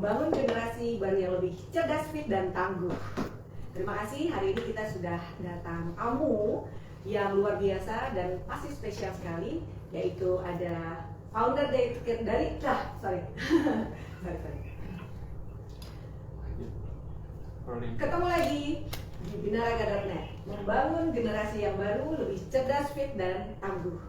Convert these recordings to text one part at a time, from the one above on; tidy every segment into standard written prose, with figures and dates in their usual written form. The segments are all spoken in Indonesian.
membangun generasi baru yang lebih cerdas, fit, dan tangguh. Terima kasih, hari ini kita sudah datang tamu yang luar biasa dan pasti spesial sekali, yaitu ada founder ketemu lagi di Binaraga.net, membangun generasi yang baru, lebih cerdas, fit, dan tangguh.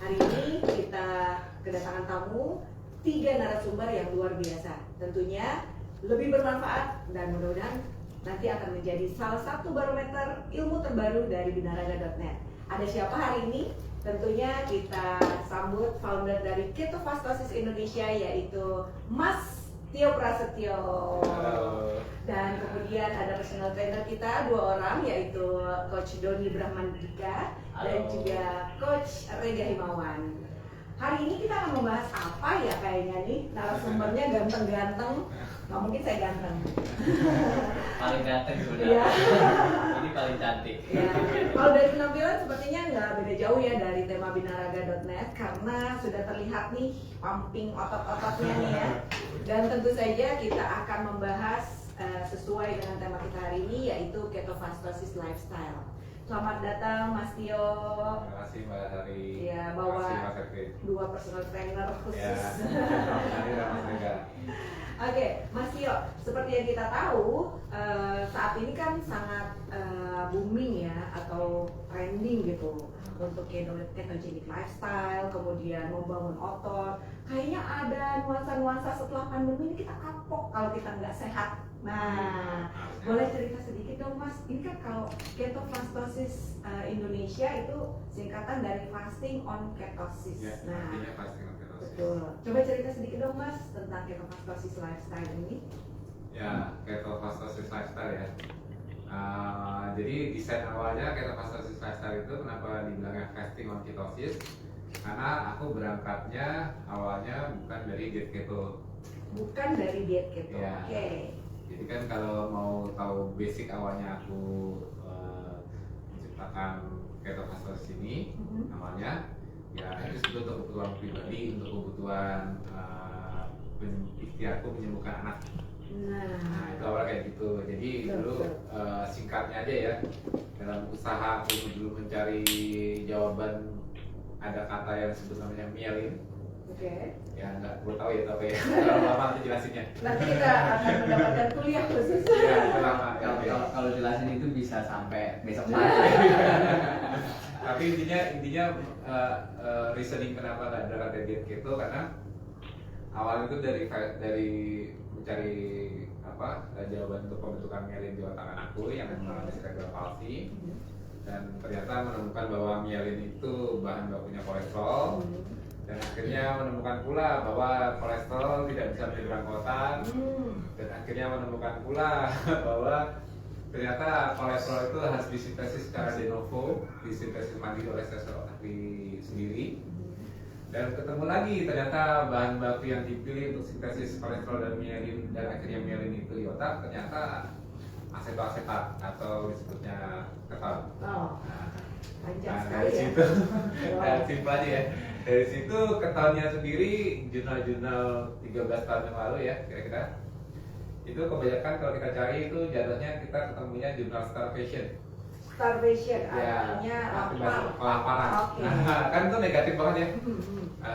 Hari ini kita kedatangan tamu 3 narasumber yang luar biasa, tentunya lebih bermanfaat dan mudah-mudahan nanti akan menjadi salah satu barometer ilmu terbaru dari Binaraga.net. Ada siapa hari ini? Tentunya kita sambut founder dari Ketofastosis Indonesia, yaitu Mas Tio Prasetyo. Dan kemudian ada personal trainer kita 2 orang, yaitu Coach Doni Brahmandika dan juga Coach Rega Himawan. Hari ini kita akan membahas apa ya, kayaknya nih narasumbernya ganteng-ganteng. Nggak mungkin saya ganteng. Paling ganteng sudah. Ya. Ini paling cantik. Ya. Kalau dari penampilan sepertinya nggak beda jauh ya dari tema Binaraga.net, karena sudah terlihat nih pumping otot-ototnya nih ya. Dan tentu saja kita akan membahas sesuai dengan tema kita hari ini, yaitu Ketofastosis Lifestyle. Selamat datang Mas Tio. Terima kasih Mbak Hari. Ya, bawa Terima kasih, 2 personal trainer khusus. Ya, Mas Rega. Oke, Mas Tio, seperti yang kita tahu, saat ini kan sangat booming ya, atau trending gitu untuk ketogenic lifestyle, kemudian membangun otot. Kayaknya ada nuansa-nuansa setelah pandemi ini kita kapok kalau kita nggak sehat. Nah, boleh cerita sedikit dong Mas, ini kan kalau Ketofastosis Indonesia itu singkatan dari Fasting on Ketosis. Ya, Nah, artinya fasting on ketosis. betul. Coba cerita sedikit dong Mas tentang Ketofastosis Lifestyle ini. Ya, Ketofastosis Lifestyle ya. Jadi desain awalnya Ketofastosis Lifestyle itu kenapa dibilangnya fasting on ketosis? Karena aku berangkatnya awalnya bukan dari diet keto. Bukan dari diet keto. Ya. Oke. Jadi kan kalau mau tahu basic awalnya aku menciptakan Ketofastosis ini, namanya ya itu sebetulnya untuk kebutuhan pribadi, untuk kebutuhan ikhtiarku menyembuhkan anak. Nah itu awalnya kayak gitu. Jadi dulu singkatnya aja ya, dalam usaha aku dulu mencari jawaban, ada kata yang disebut namanya myelin. Oke. Ya nggak gue tahu ya, tapi ya terlalu lama nanti jelasinnya. Nanti kita akan mendapatkan kuliah khusus. Ya itu lama. Kalau jelasin itu bisa sampai besok Iya. pagi. Tapi intinya reasoning kenapa nggak ada diet keto, karena awal itu dari mencari jawaban untuk pembentukan myelin di otak anakku yang mengalami cerebral palsy, dan ternyata menemukan bahwa myelin itu bahan bakunya kolesterol, dan akhirnya menemukan pula bahwa kolesterol tidak bisa menjadi bangkotan, dan akhirnya menemukan pula bahwa ternyata kolesterol itu harus disintesis secara de novo, disintesis mandiri oleh sel otak sendiri. Dan ketemu lagi ternyata bahan baku yang dipilih untuk sintesis kolesterol dan myelin, dan akhirnya myelin itu di otak, ternyata asetoasetat atau disebutnya keton. Oh, panjang Nah, sekali dari ya. situ, dan simpel aja ya. Dari situ ketonnya sendiri, jurnal-jurnal 13 tahun yang lalu ya kira-kira, itu kebanyakan kalau kita cari itu jatuhnya kita ketemunya jurnal starvation. Starvation, Ya, artinya akibat lapar. kelaparan. Oke. Nah, kan itu negatif banget ya.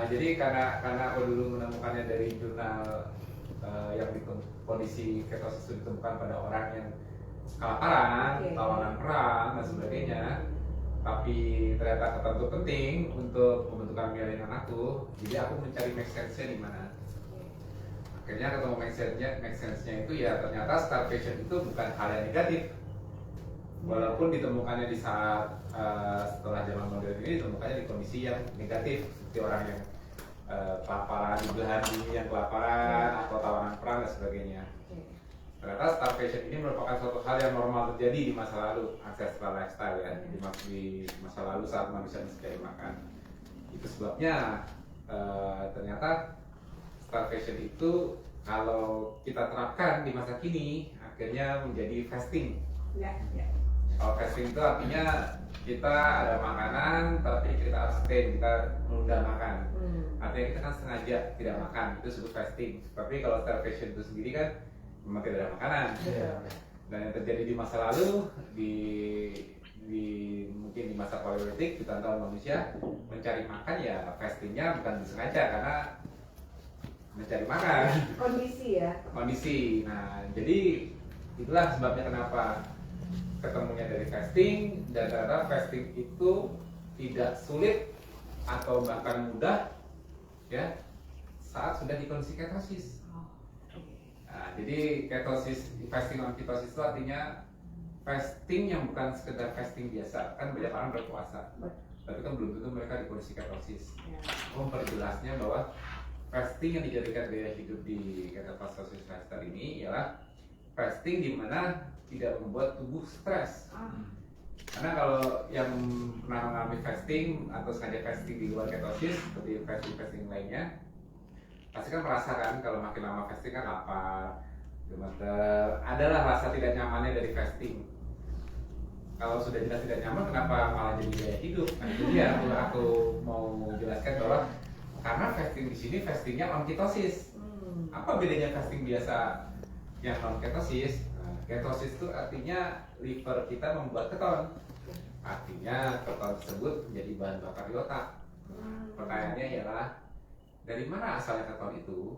Jadi karena aku dulu menemukannya dari jurnal yang kondisi ketosis itu ditemukan pada orang yang kelaparan, Oke. tawanan perang dan sebagainya. Tapi ternyata keton itu penting untuk pembentukan myelin anakku. Jadi aku mencari make sense-nya di mana. Akhirnya ketemu make sense-nya itu ya ternyata starvation itu bukan hal yang negatif. Walaupun ditemukannya di saat setelah zaman modern ini ditemukannya di kondisi yang negatif, seperti orang yang kelaparan, di belahan bumi yang kelaparan atau tawanan perang dan sebagainya. Ternyata starvation ini merupakan suatu hal yang normal terjadi di masa lalu, ancestral lifestyle ya, di masa lalu saat manusia masih cari makan. Itu sebabnya ternyata starvation itu kalau kita terapkan di masa kini akhirnya menjadi fasting. Ya. Kalau fasting itu artinya kita ada makanan tapi kita abstain, kita menunda makan. Artinya kita kan sengaja tidak makan, itu disebut fasting. Tapi kalau starvation itu sendiri kan memang tidak ada makanan. Dan yang terjadi di masa lalu mungkin di masa paleolitik jutaan tahun manusia mencari makan, ya fastingnya bukan disengaja karena mencari makan. Kondisi ya. Kondisi. Nah, jadi itulah sebabnya kenapa ketemunya dari fasting, dan ternyata fasting itu tidak sulit atau bahkan mudah ya saat sudah di kondisi ketosis. Nah, jadi ketosis, fasting on ketosis itu artinya fasting yang bukan sekedar fasting biasa. Kan banyak orang berpuasa, tapi kan belum tentu mereka di kondisi ketosis. Memperjelasnya bahwa fasting yang dijadikan gaya hidup di ketosis faster ini ialah fasting di mana tidak membuat tubuh stres. Karena kalau yang pernah mengalami fasting atau sengaja fasting di luar ketosis seperti fasting lainnya, pasti kan merasakan kalau makin lama fasting kan lapar, gemeter, adalah rasa tidak nyamannya dari fasting. Kalau sudah jelas tidak nyaman, kenapa malah jadi gaya hidup? Nah, itu dia aku mau jelaskan bahwa karena fasting di sini fastingnya on ketosis. Apa bedanya fasting biasa yang non ketosis? Ketosis itu artinya liver kita membuat keton. Artinya keton tersebut menjadi bahan bakar di otak. Pertanyaannya ialah, dari mana asalnya keton itu?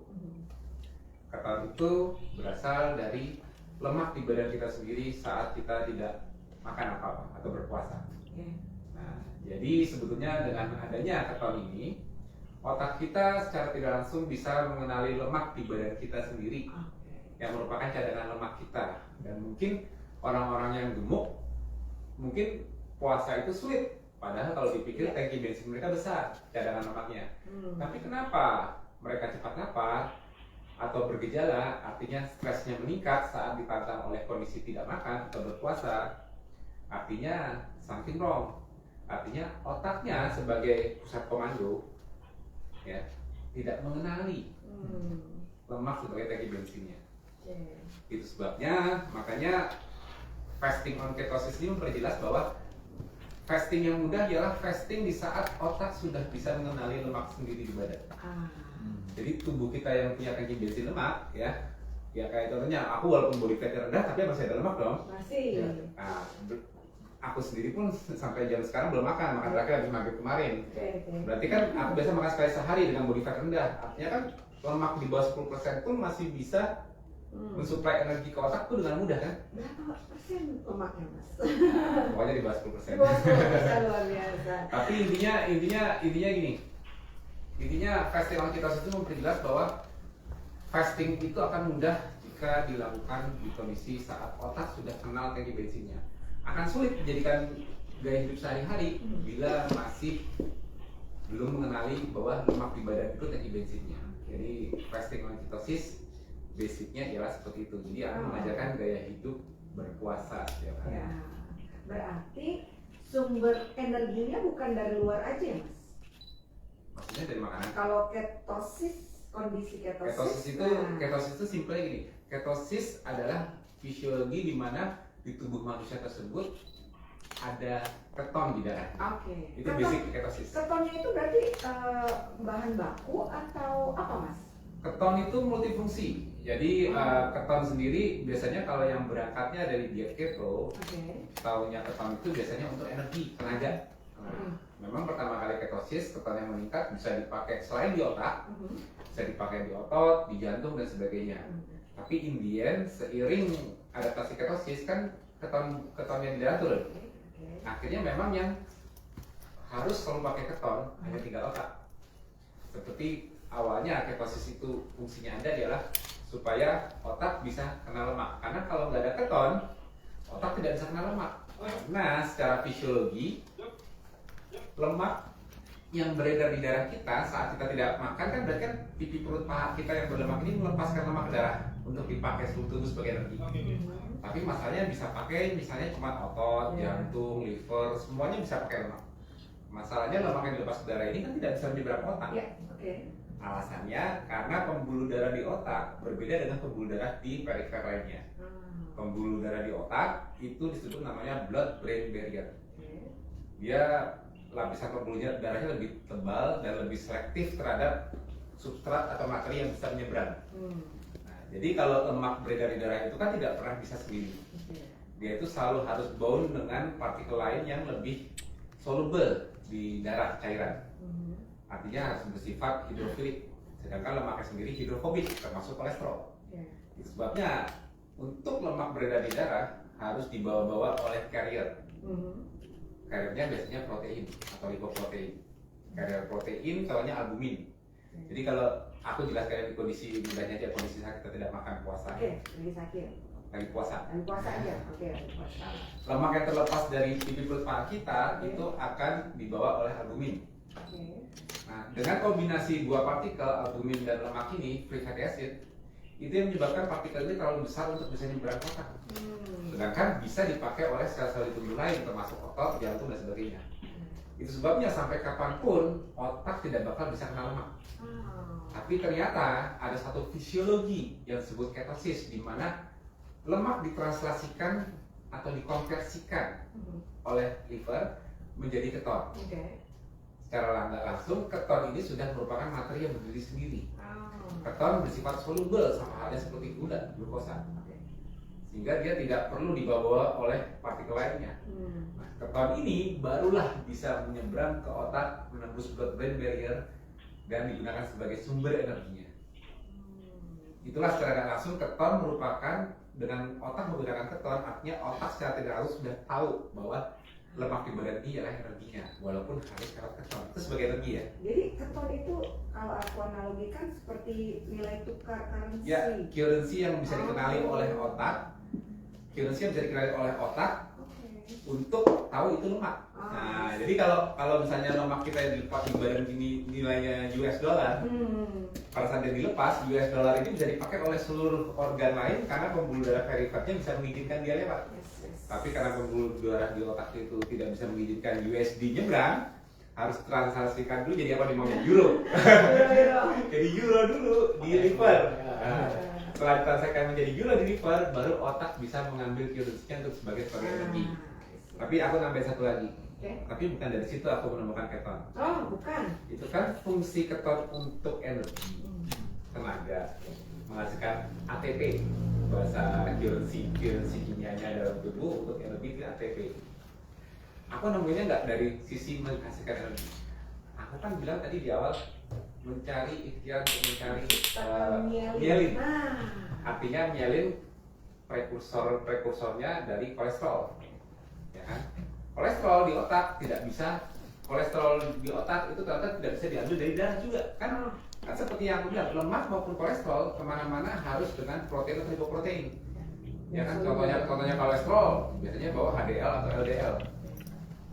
Keton itu berasal dari lemak di badan kita sendiri saat kita tidak makan apa-apa atau berpuasa. Nah, jadi sebetulnya dengan adanya keton ini, otak kita secara tidak langsung bisa mengenali lemak di badan kita sendiri yang merupakan cadangan lemak kita. Dan mungkin orang-orang yang gemuk mungkin puasa itu sulit, padahal kalau dipikir tangki bensin mereka besar cadangan lemaknya. Tapi kenapa mereka cepat lapar atau bergejala, artinya stresnya meningkat saat ditantang oleh kondisi tidak makan atau berpuasa? Artinya something wrong. Artinya otaknya sebagai pusat komando ya tidak mengenali lemak sebagai tangki bensinnya. Itu sebabnya makanya fasting on ketosis ini memperjelas bahwa fasting yang mudah ialah fasting di saat otak sudah bisa mengenali lemak sendiri di badan. Jadi tubuh kita yang punya tangki bensin lemak ya kayak contohnya aku walaupun body fatnya rendah tapi masih ada lemak dong. Masih. Nah, aku sendiri pun sampai jam sekarang belum makan terakhir habis maghrib kemarin. Berarti kan aku biasa makan sekali sehari dengan body fat rendah. Artinya kan lemak di bawah 10% pun masih bisa mensuplai energi ke otak tuh dengan mudah kan? Berapa persen lemaknya mas? Pokoknya di bawah 10%. Di bawah 10% luar biasa. Tapi intinya gini. Intinya fasting on ketosis itu memperjelas bahwa fasting itu akan mudah jika dilakukan di kondisi saat otak sudah kenal tangki bensinnya. Akan sulit dijadikan gaya hidup sehari-hari bila masih belum mengenali bahwa lemak di badan itu tangki bensinnya. Jadi fasting on ketosis basicnya ialah seperti itu. Jadi akan mengajarkan gaya hidup berpuasa setiap hari. Ya, berarti sumber energinya bukan dari luar aja ya mas? Maksudnya dari makanan? Kalau ketosis, kondisi ketosis, ketosis itu simpelnya gini. Ketosis adalah fisiologi di mana di tubuh manusia tersebut ada keton di darah. Itu basic ketosis. Ketonnya itu berarti bahan baku atau apa mas? Keton itu multifungsi. Jadi keton sendiri biasanya kalau yang berangkatnya dari diet keto, tahunya keton itu biasanya untuk energi, tenaga. Memang pertama kali ketosis, keton yang meningkat bisa dipakai selain di otak, bisa dipakai di otot, di jantung dan sebagainya. Tapi in the end, seiring adaptasi ketosis kan keton yang di darah turun. Akhirnya memang yang harus selalu pakai keton hanya tinggal otak. Seperti awalnya ketosis itu fungsinya ada adalah supaya otak bisa kenal lemak. Karena kalau nggak ada keton, otak tidak bisa kenal lemak. Nah, secara fisiologi lemak yang beredar di darah kita saat kita tidak makan kan berarti kan pipi perut paha kita yang berlemak ini melepaskan lemak ke darah untuk dipakai seluruh tubuh sebagai energi. Tapi masalahnya bisa pakai misalnya cuma otot, jantung, liver, semuanya bisa pakai lemak. Masalahnya lemak yang dilepas ke darah ini kan tidak bisa menyeberang ke otak. Alasannya karena pembuluh darah di otak berbeda dengan pembuluh darah di perifer lainnya. Pembuluh darah di otak itu disebut namanya blood-brain barrier. Dia lapisan pembuluh darahnya lebih tebal dan lebih selektif terhadap substrat atau materi yang bisa menyeberang. Nah, jadi kalau lemak beredar di darah itu kan tidak pernah bisa sendiri. Dia itu selalu harus bound dengan partikel lain yang lebih soluble di darah cairan. Artinya harus bersifat hidrofilik. Sedangkan lemaknya sendiri hidrofobik, termasuk kolesterol. Itu sebabnya untuk lemak beredar di darah harus dibawa-bawa oleh carrier. Carriernya biasanya protein atau lipoprotein. Carrier protein soalnya albumin. Jadi kalau aku jelaskan di kondisi mudahnya aja, kondisi sakit atau tidak makan puasa. Lagi sakit. Lagi puasa. Lagi puasa aja. Lagi puasa. Lemak yang terlepas dari pipi perut paha kita itu akan dibawa oleh albumin. Nah, dengan kombinasi dua partikel albumin dan lemak ini, free fatty acid, itu yang menyebabkan partikel ini terlalu besar untuk bisa nyebrang otak. Sedangkan bisa dipakai oleh sel-sel di tubuh lain, termasuk otot, jantung dan sebagainya. Itu sebabnya sampai kapanpun otak tidak bakal bisa kena lemak. Tapi ternyata ada satu fisiologi yang disebut ketosis, di mana lemak ditranslasikan atau dikonversikan oleh liver menjadi keton. Secara nggak langsung, keton ini sudah merupakan materi yang berdiri sendiri. Keton bersifat soluble sama halnya seperti gula, glukosa. Sehingga dia tidak perlu dibawa oleh partikel lainnya. Nah, keton ini barulah bisa menyeberang ke otak, menembus blood-brain barrier, dan digunakan sebagai sumber energinya. Itulah secara nggak langsung keton merupakan, dengan otak menggunakan keton, artinya otak secara tidak langsung sudah tahu bahwa lemak di badan ini adalah energinya, walaupun harus lewat keton. Itu sebagai energi ya. Jadi keton itu kalau aku analogikan seperti nilai tukar currency. Ya, currency yang bisa dikenali oleh otak. Currency yang bisa dikenali oleh otak untuk tahu itu lemak. Nah, jadi kalau misalnya lemak kita yang dilepas di badan ini nilainya US dollar, pada saat dia dilepas, US dollar ini bisa dipakai oleh seluruh organ lain karena pembuluh darah perifernya bisa mengizinkan dia lewat. Tapi karena pembuluh darah di otak itu tidak bisa mengizinkan USD nyebrang, harus transaksikan dulu jadi apa namanya euro. Jadi euro dulu di liver. Nah, setelah ditransaksikan menjadi euro di liver, baru otak bisa mengambil currency-nya untuk sebagai energi. Tapi aku nambahin satu lagi. Tapi bukan dari situ aku menemukan keton. Oh, bukan. Itu kan fungsi keton untuk energi, tenaga, menghasilkan ATP, bahasa currency kimianya dalam tubuh untuk energi itu ATP. Aku nemuinnya nggak dari sisi menghasilkan energi. Aku kan bilang tadi di awal mencari ikhtiar untuk mencari myelin. Artinya myelin prekursornya dari kolesterol, ya kan? Kolesterol di otak tidak bisa, kolesterol di otak itu ternyata tidak bisa diambil dari darah juga, kan? Kan seperti yang aku bilang, lemak maupun kolesterol kemana-mana harus dengan protein atau lipoprotein. Ya kan, contohnya kolesterol biasanya bawa HDL atau LDL.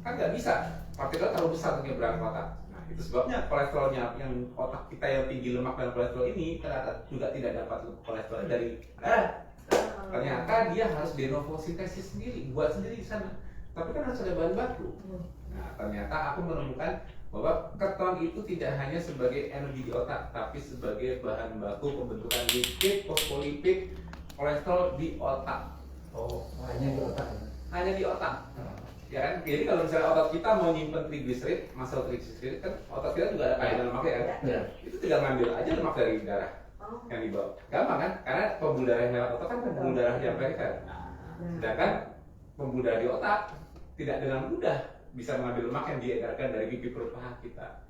Kan nggak bisa, partikel terlalu besar untuk nyebrang ke otak. Nah, itu sebabnya kolesterolnya yang otak kita yang tinggi lemak dan kolesterol ini ternyata juga tidak dapat kolesterol dari darah. Ternyata dia harus de novo sintesis sendiri, buat sendiri di sana. Tapi kan harus ada bahan baku. Nah, ternyata aku menemukan bahwa keton itu tidak hanya sebagai energi di otak, tapi sebagai bahan baku pembentukan lipid, fosfolipid, kolesterol di otak. Oh, hanya di otak. Hanya di otak. Ya kan? Jadi kalau misalnya otak kita mau nyimpen triglycerid, muscle triglycerid kan otak kita juga ada kandungan lemaknya kan? Ya. Itu tinggal ngambil aja lemak dari darah yang dibawa. Gampang kan? Karena pembuluh darah yang lewat otak kan pembuluh darah yang perifer. Sedangkan pembuluh darah di otak tidak dengan mudah bisa mengambil lemak yang diedarkan dari pipi perut paha kita.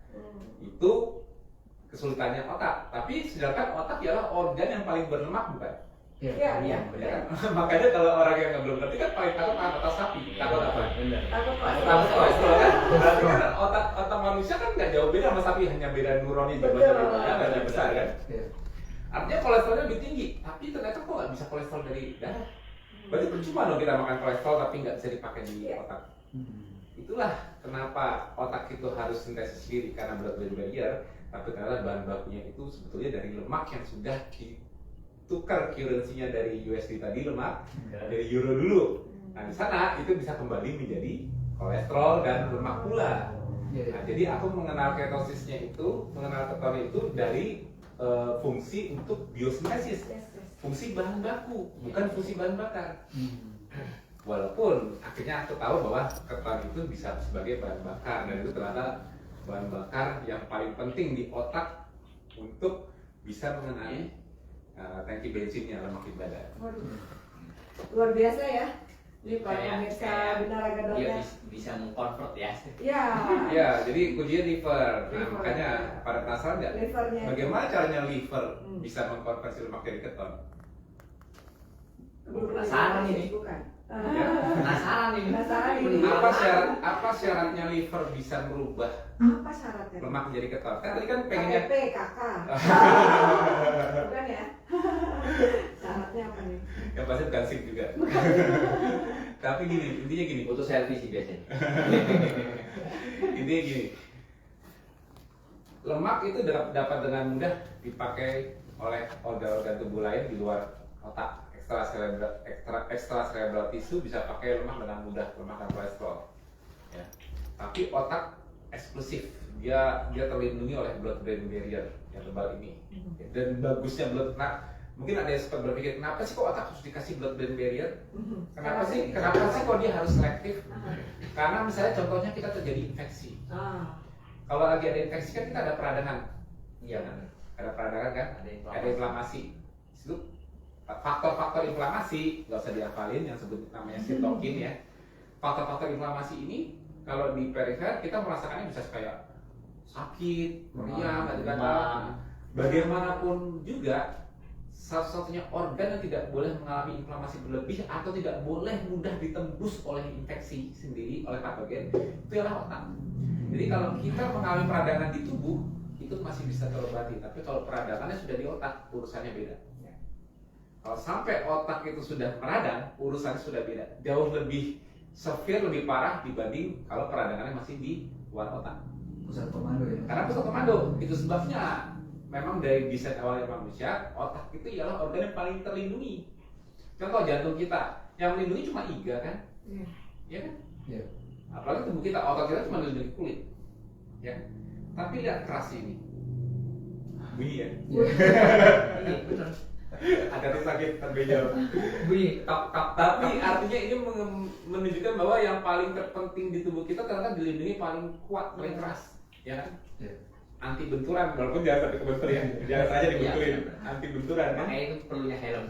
Itu kesulitannya otak. Tapi sedangkan otak ialah organ yang paling berlemak, bukan? Iya. Makanya kalau orang yang belum ngerti kan paling takut otak sapi. Takut apa? Takut Takut kolesterol kan? Berarti kan otak manusia kan nggak jauh beda sama sapi, hanya beda neuronnya jumlahnya lebih besar kan? Artinya kolesterolnya lebih tinggi, tapi ternyata kok nggak bisa kolesterol dari darah? Berarti percuma dong kita makan kolesterol tapi nggak bisa dipakai di otak. Itulah kenapa otak itu harus sintesis sendiri karena blood-brain barrier, tapi ternyata bahan bakunya itu sebetulnya dari lemak yang sudah ditukar currency-nya dari USD tadi lemak dari euro dulu. Nah di sana itu bisa kembali menjadi kolesterol dan lemak pula. Iya. Nah, jadi aku mengenal ketosisnya itu, mengenal keton itu dari fungsi untuk biosinesis, fungsi bahan baku, bukan fungsi bahan bakar. Walaupun akhirnya aku tahu bahwa keton itu bisa sebagai bahan bakar, dan itu ternyata bahan bakar yang paling penting di otak untuk bisa mengenali tangki bensinnya, lemak di badan. Waduh. Luar biasa ya. Ini para pemirsa kayak Binaraga dia Dota. bisa mengkonvert ya. Ya. Ya, jadi kuncinya liver. Nah, Liver, makanya ya. pada penasaran nggak? Livernya. Bagaimana caranya liver bisa mengkonversi lemak jadi keton? Penasaran ini. Bukan. Ya. Penasaran ini. Penasaran ini. Apa syaratnya liver bisa merubah Apa syaratnya? lemak menjadi keton? Kan tadi kan pengennya KTP, kakak. Bukan ya? Syaratnya apa nih? yang pasti bukan SIM juga. Tapi gini, intinya gini. Butuh selfie sih biasanya. Intinya gini. Lemak itu dapat dengan mudah dipakai oleh organ-organ tubuh lain di luar otak. Ekstra cerebral tissue bisa pakai lemak dengan mudah, lemak dan kolesterol. Ya. Tapi otak eksklusif, dia terlindungi oleh blood-brain barrier yang tebal ini. Dan bagusnya mungkin ada yang suka berpikir, kenapa sih kok otak harus dikasih blood-brain barrier? Kenapa sih kok dia harus selektif? Karena misalnya contohnya kita terjadi infeksi. Kalau lagi ada infeksi kan kita ada peradangan. Iya kan? Ada peradangan kan? Ada inflamasi. Itu faktor-faktor inflamasi, nggak usah dihafalin yang sebut namanya sitokin ya. Faktor-faktor inflamasi ini kalau di perifer kita merasakannya bisa kayak sakit, meriang, demam. Bagaimanapun juga satu-satunya organ yang tidak boleh mengalami inflamasi berlebih atau tidak boleh mudah ditembus oleh infeksi sendiri oleh patogen itu adalah otak. Jadi kalau kita mengalami peradangan di tubuh itu masih bisa terobati, tapi kalau peradangannya sudah di otak urusannya beda. Kalau sampai otak itu sudah meradang, urusannya sudah beda, jauh lebih severe, lebih parah dibanding kalau peradangannya masih di luar otak. Pusat komando ya. Karena pusat komando, itu sebabnya memang dari desain awalnya manusia, otak itu ialah organ yang paling terlindungi. Contoh jantung kita, yang melindungi cuma iga kan? Iya kan? Iya. Apalagi tubuh kita, otot kita cuma melindungi kulit, ya. Tapi lihat keras ini, bunyi ya. Iya, benar. Ada sakit terbejo. Bunyi Tapi artinya ini menunjukkan bahwa yang paling terpenting di tubuh kita ternyata dilindungi paling kuat, paling keras, ya kan? Iya. Anti benturan, walaupun jangan sampai kebentur ya, jangan saja dibenturin. Anti benturan kan? Makanya itu perlunya helm.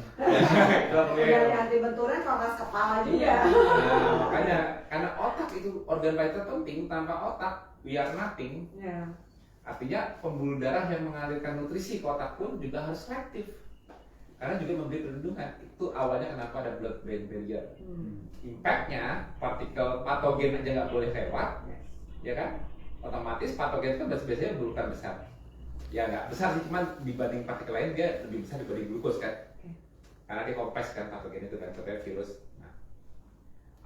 Kalau perlu ya. Yang anti benturan fakas kepala juga. Nah, makanya karena otak itu organ paling terpenting, tanpa otak we are nothing. Ya. Artinya pembuluh darah yang mengalirkan nutrisi ke otak pun juga harus selektif. Karena juga memberi perlindungan. Itu awalnya kenapa ada blood-brain barrier. Impact-nya, partikel patogen aja nggak boleh lewat, ya kan? Otomatis patogen itu biasanya berukuran besar. Ya nggak besar sih, cuman dibanding partikel lain dia lebih besar dibanding glukos kan? Karena dia kompleks kan patogen itu kan, contohnya virus. Nah,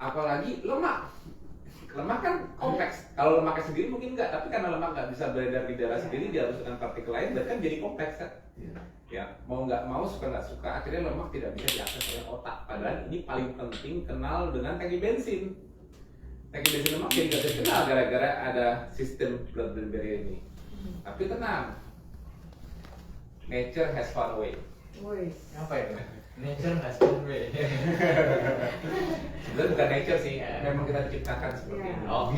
apalagi lemak. Lemak kan kompleks. Kalau lemaknya sendiri mungkin enggak, tapi karena lemak nggak bisa beredar di darah sendiri, dia harus dengan partikel lain, berarti kan jadi kompleks kan? Ya, mau nggak mau, suka nggak suka, akhirnya lemak tidak bisa diakses oleh otak. Padahal ini paling penting kenal dengan tangki bensin. Tangki bensin lemak jadi nggak bisa dikenal gara-gara ada sistem blood-brain barrier ini. Tapi tenang, nature has found a way. Wih. Apa itu? Nature has been way. Sebenarnya bukan nature sih, memang kita diciptakan seperti ini. Oke.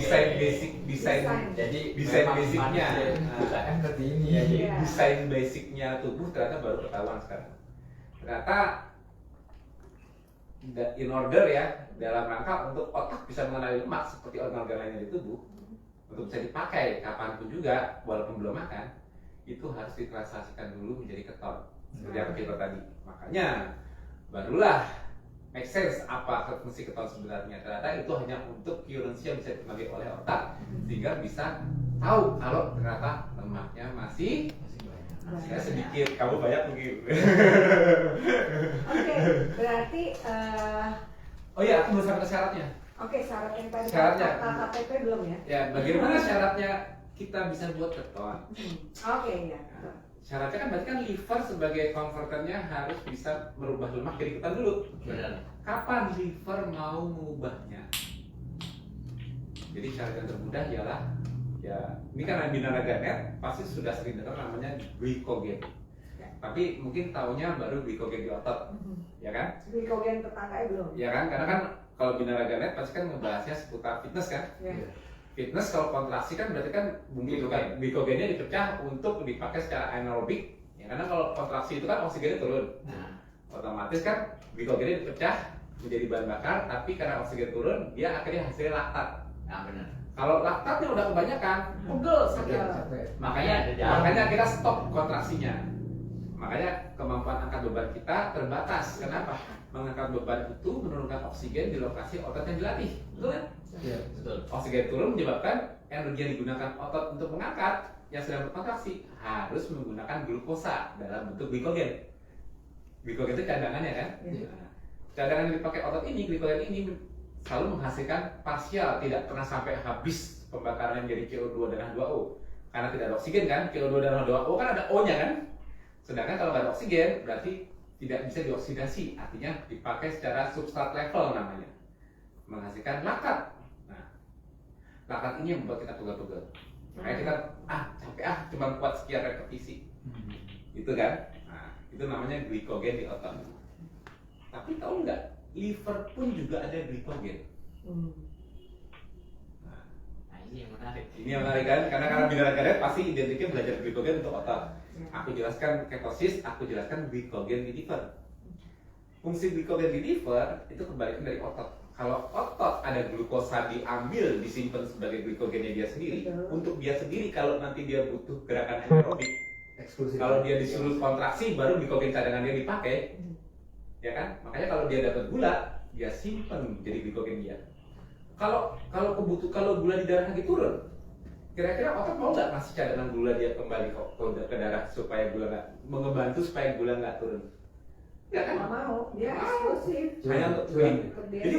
Desain Jadi desain memang basicnya. manusia Nah, Kan seperti ini. ya, jadi Iya. desain basicnya tubuh ternyata baru ketahuan sekarang. Ternyata in order ya, dalam rangka untuk otak bisa mengenali lemak seperti organ-organ lainnya di tubuh, untuk bisa dipakai kapanpun juga, walaupun belum makan, itu harus ditransaksikan dulu menjadi keton. Seperti yang kita tadi. Makanya barulah make sense apa fungsi keton sebenarnya. Ternyata itu hanya untuk currency yang bisa dipengaruhi oleh otak, sehingga bisa tahu kalau ternyata lemaknya masih saya sedikit, kamu banyak mungkin. Oke, berarti Oh iya, aku belum sampai ke syaratnya. oke, syarat yang tadi Syaratnya. KTP belum ya? Ya, bagaimana syaratnya kita bisa buat keton? Oke, ya. Syaratnya kan berarti kan liver sebagai konverternya harus bisa merubah lemak jadi keton dulu. Benar. Kapan liver mau mengubahnya? Jadi syarat yang termudah ialah Ya, ini karena binaraganet pasti sudah sering dengar namanya glikogen. Tapi mungkin taunya baru glikogen di otot, ya kan? Glikogen tetangganya belum. Ya kan? Karena kan kalau binaraganet pasti kan ngebahasnya seputar fitness kan? Ya. Fitness kalau kontraksi kan berarti kan bumi itu kan glikogennya dipecah untuk dipakai secara anaerobik. Ya, karena kalau kontraksi itu kan oksigennya turun. Nah, Otomatis kan glikogennya dipecah menjadi bahan bakar, tapi karena oksigen turun, dia akhirnya hasilnya laktat. nah benar. Kalau laktatnya udah kebanyakan, Pegel sakit. Capek. makanya kita stop kontraksinya. Makanya kemampuan angkat beban kita terbatas. Kenapa? Mengangkat beban itu menurunkan oksigen di lokasi otot yang dilatih. Betul kan? Iya. Betul. Oksigen turun menyebabkan energi yang digunakan otot untuk mengangkat yang sedang berkontraksi harus menggunakan glukosa dalam bentuk glikogen. Glikogen itu cadangannya kan? Iya. Nah, cadangan yang dipakai otot ini, glikogen ini selalu menghasilkan parsial, tidak pernah sampai habis pembakaran menjadi CO2 dan H2O. Karena tidak ada oksigen kan, CO2 dan H2O kan ada O-nya kan? Sedangkan kalau nggak ada oksigen berarti tidak bisa dioksidasi, artinya dipakai secara substrat level namanya, menghasilkan laktat. Nah, laktat ini yang membuat kita pegel-pegel. Makanya kita capek cuma kuat sekian repetisi, gitu kan? Nah, itu namanya glikogen di otot. Tapi tahu nggak, liver pun juga ada glikogen. Nah, Nah ini yang menarik. ini yang menarik kan? Karena binaraganet pasti identiknya belajar glikogen untuk otot. Aku jelaskan ketosis, aku jelaskan glikogen di liver. Fungsi glikogen di liver itu kebalikan dari otot. Kalau otot ada glukosa diambil, disimpan sebagai glikogennya dia sendiri. Betul. Untuk dia sendiri kalau nanti dia butuh gerakan anaerobik, Eksklusif. kalau dia disuruh kontraksi baru glikogen cadangan dia dipakai, ya kan? Makanya kalau dia dapat gula, dia simpan jadi glikogen dia. Kalau gula di darah lagi turun, kira-kira otot mau nggak ngasih cadangan gula dia kembali ke darah supaya gula nggak mengebantu supaya gula nggak turun? Ya kan? Nggak mau, dia eksklusif. Hanya untuk Cuan. jadi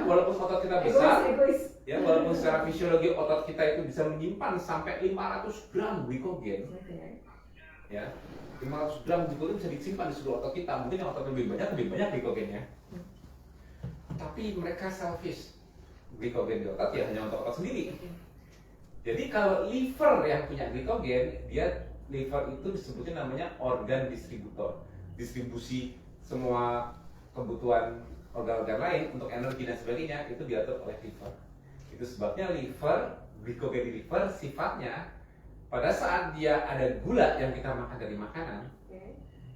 walaupun otot kita besar, Egois. ya walaupun secara fisiologi otot kita itu bisa menyimpan sampai 500 gram glikogen, Oke. ya 500 gram glikogen bisa disimpan di seluruh otot kita. Mungkin yang otot lebih banyak glikogennya. Tapi mereka selfish, glikogen di otot ya hanya untuk otot sendiri. Jadi kalau liver yang punya glikogen, liver itu disebutnya namanya organ distributor, distribusi semua kebutuhan organ-organ lain untuk energi dan sebagainya itu diatur oleh liver. Itu sebabnya glikogen di liver sifatnya pada saat dia ada gula yang kita makan dari makanan,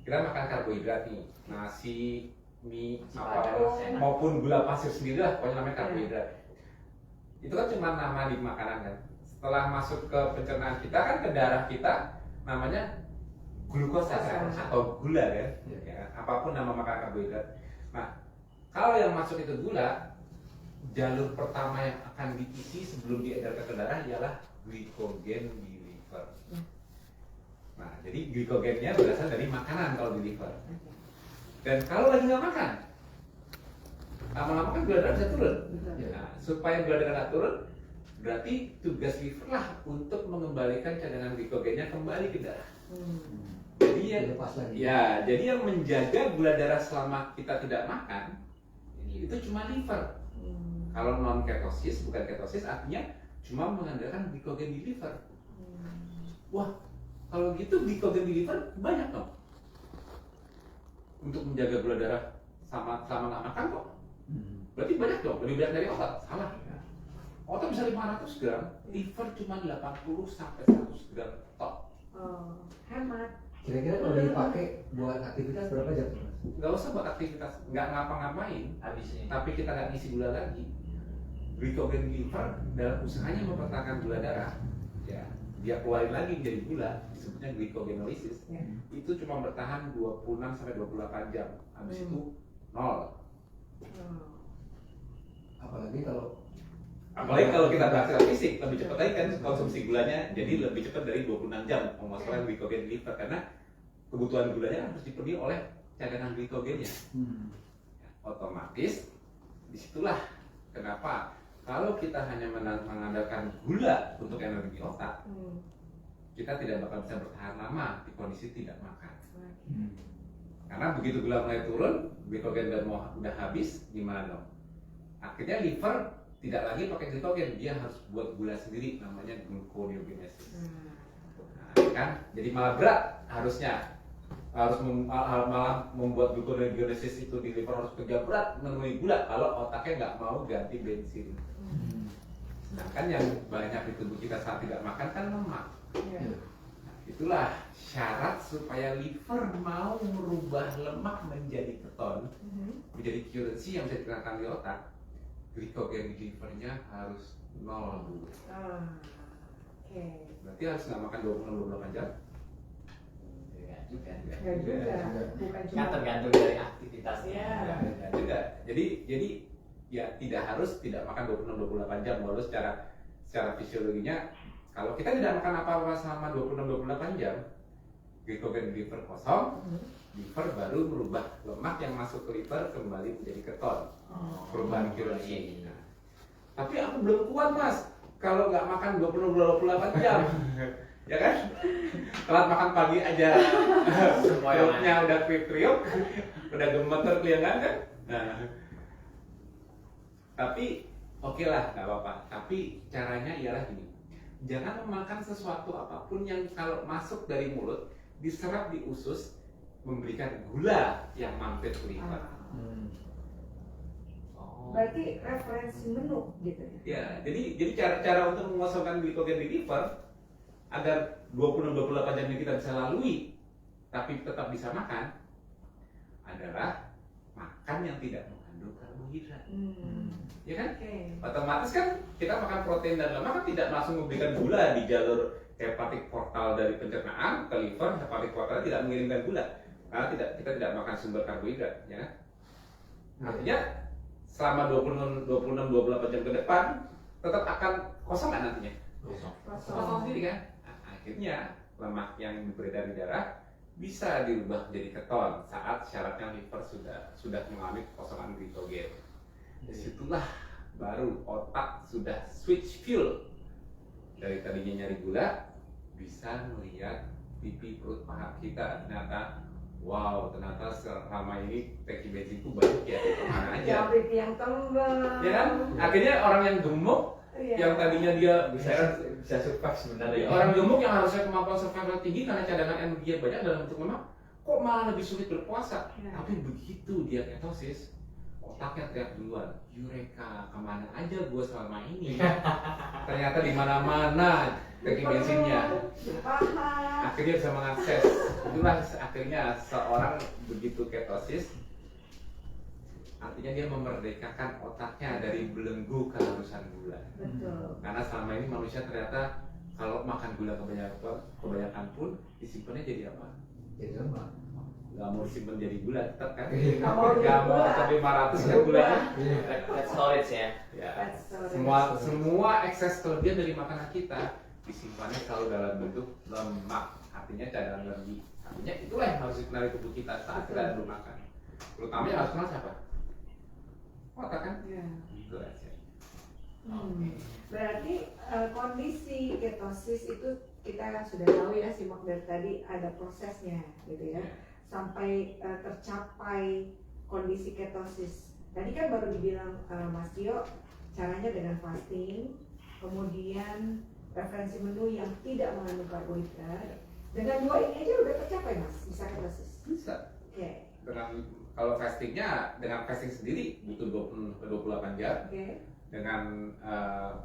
kita makan karbohidrat nih, nasi, mie, maupun gula pasir sendiri lah, pokoknya namanya karbohidrat. Itu kan cuma nama di makanan kan. Setelah masuk ke pencernaan kita kan ke darah kita namanya glukosa kan? Atau gula kan? Ya, apapun nama makanan karbohidrat. Nah, kalau yang masuk itu gula, jalur pertama yang akan diisi sebelum diedarkan ke darah ialah glikogen di liver. Nah, jadi glikogennya berasal dari makanan kalau di liver. Dan kalau lagi nggak makan, lama-lama kan gula darah bisa turun. Nah, supaya gula darah nggak turun, berarti tugas liver lah untuk mengembalikan cadangan glikogennya kembali ke darah. Jadi jadi yang menjaga gula darah selama kita tidak makan itu cuma liver. Kalau non ketosis, bukan ketosis, artinya cuma mengandalkan glikogen di liver. Wah, kalau gitu glikogen di liver banyak dong untuk menjaga gula darah sama nggak makan kok. Berarti banyak dong, lebih banyak dari otot. Salah. Otot bisa 500 gram, liver cuma 80 sampai 100 gram tok. Hemat. Kira-kira kalau dipakai buat aktivitas berapa jam? Nggak usah buat aktivitas, nggak ngapa-ngapain, Habisnya. tapi kita nggak ngisi gula lagi. Glikogen di liver dalam usahanya mempertahankan gula darah, ya dia keluarin lagi menjadi gula, disebutnya glycogenolysis. Itu cuma bertahan 26 sampai 28 jam, habis itu nol. Apalagi kalau kita beraktivitas fisik lebih cepat lagi kan konsumsi gulanya, jadi lebih cepat dari 26 jam pemasaran glikogen di liver karena kebutuhan gulanya harus dipenuhi oleh cadangan glikogennya. Otomatis disitulah kenapa kalau kita hanya mengandalkan gula untuk energi otak, kita tidak bakal bisa bertahan lama di kondisi tidak makan. Karena begitu gula mulai turun, glikogen udah habis, gimana dong? Akhirnya liver tidak lagi pakai glikogen, dia harus buat gula sendiri namanya gluconeogenesis. Nah, kan jadi malah berat harusnya, malah membuat gluconeogenesis itu di liver harus kerja berat memenuhi gula kalau otaknya nggak mau ganti bensin. Sedangkan yang banyak di tubuh kita saat tidak makan kan lemak. Iya. Nah, itulah syarat supaya liver mau merubah lemak menjadi keton, menjadi currency yang bisa digunakan di otak. Glikogen di livernya harus 0 dulu. Oke. Berarti harus nggak makan 26-28 jam. Enggak juga. Enggak juga, bukan Kan cuma. tergantung dari aktivitasnya. Iya. Enggak juga. Jadi ya tidak harus tidak makan 26-28 jam. Walau secara fisiologinya kalau kita tidak makan apa-apa selama 26-28 jam, glikogen di liver kosong, liver baru merubah lemak yang masuk ke liver kembali menjadi keton. Perubahan currency. Nah, tapi aku belum kuat mas kalau nggak makan 20-28 jam. Ya kan? Telat makan pagi aja Semua yang perutnya udah kriuk, udah gemeter kelihatan kan? Nah, tapi oke lah, nggak apa-apa. Tapi caranya ialah gini, jangan memakan sesuatu apapun yang kalau masuk dari mulut diserap di usus memberikan gula yang mampir ke liver. Berarti referensi menu gitu ya. Ya, jadi cara untuk mengosongkan glikogen di liver agar 20-28 jam ini kita bisa lalui tapi tetap bisa makan adalah makan yang tidak mengandung karbohidrat. Ya kan? Oke. Otomatis kan kita makan protein dan lemak kan tidak langsung memberikan gula di jalur hepatik portal dari pencernaan ke liver. Hepatik portal tidak mengirimkan gula karena kita tidak makan sumber karbohidrat, ya kan? Artinya selama 26-28 jam ke depan tetap akan kosong nggak nantinya? Kosong sendiri kan? Nah, akhirnya lemak yang beredar di darah bisa dirubah menjadi keton saat syaratnya liver sudah mengalami kekosongan glikogen. Disitulah baru otak sudah switch fuel dari tadinya nyari gula bisa melihat pipi perut paha kita ternyata wow, ternyata selama ini teki bensin itu banyak ya, kemana aja. Jangan pipi yang tembem. Ya kan? Akhirnya orang yang gemuk, Iya. yang tadinya dia bisa survive sebenarnya. orang gemuk yang harusnya kemampuan survival tinggi karena cadangan energi banyak dalam bentuk lemak, kok malah lebih sulit berpuasa. Ya. Tapi begitu dia ketosis, otaknya teriak duluan, Eureka, kemana aja gue selama ini? Ternyata di mana-mana teki bensinnya. Di paha. Akhirnya bisa mengakses. Itulah akhirnya seorang begitu ketosis, artinya dia memerdekakan otaknya dari belenggu keharusan gula. Betul. Karena selama ini manusia ternyata kalau makan gula kebanyakan pun disimpannya jadi apa? Jadi lemak. Gak mau disimpan jadi gula tetap kan? Gak mau jadi Gak mau gula. sampai 500 kan gulanya? Fat storage ya. Ya. That's so Semua ekses kelebihan dari makanan kita disimpannya selalu dalam bentuk lemak, artinya cadangan energi. Artinya itulah yang harus dikenali tubuh kita saat kita belum makan. Terutama yang harus kenal siapa? Otak kan? Ya. Itu aja. Berarti kondisi ketosis itu kita sudah tahu ya, simak dari tadi ada prosesnya gitu ya, sampai tercapai kondisi ketosis. Tadi kan baru dibilang Mas Tio caranya dengan fasting, kemudian referensi menu yang tidak mengandung karbohidrat. Dengan dua ini aja udah tercapai Mas, bisa ketosis. Bisa. Oke. Dengan kalau fastingnya, dengan fasting sendiri butuh 28 jam. Oke. Dengan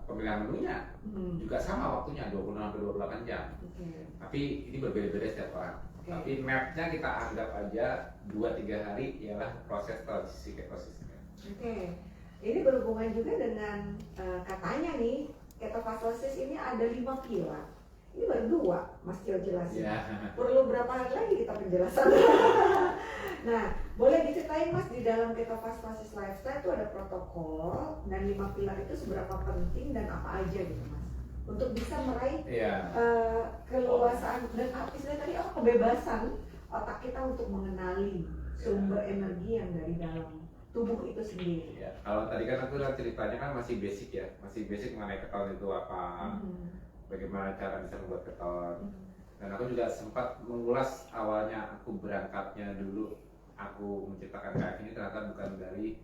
pemilihan menunya juga sama waktunya 26-28 jam. Oke. Tapi ini berbeda-beda setiap orang. Oke. Tapi mapnya kita anggap aja 2-3 hari ialah proses transisi ketosisnya. Oke. Ini berhubungan juga dengan katanya nih ketofastosis ini ada 5 pilar. Ini baru 2, Mas Tio jelasin. Ya. Perlu berapa hari lagi kita penjelasan? Nah, boleh diceritain Mas di dalam ketofastosis lifestyle itu ada protokol dan 5 pilar itu seberapa penting dan apa aja gitu Mas? Untuk bisa meraih Iya. keluasaan dan istilahnya tadi apa, kebebasan otak kita untuk mengenali sumber energi yang dari dalam tubuh itu sendiri. Ya, kalau tadi kan aku lihat ceritanya kan masih basic ya, masih basic mengenai keton itu apa, bagaimana cara bisa membuat keton. Dan aku juga sempat mengulas awalnya aku berangkatnya dulu, aku menciptakan KF ini ternyata bukan dari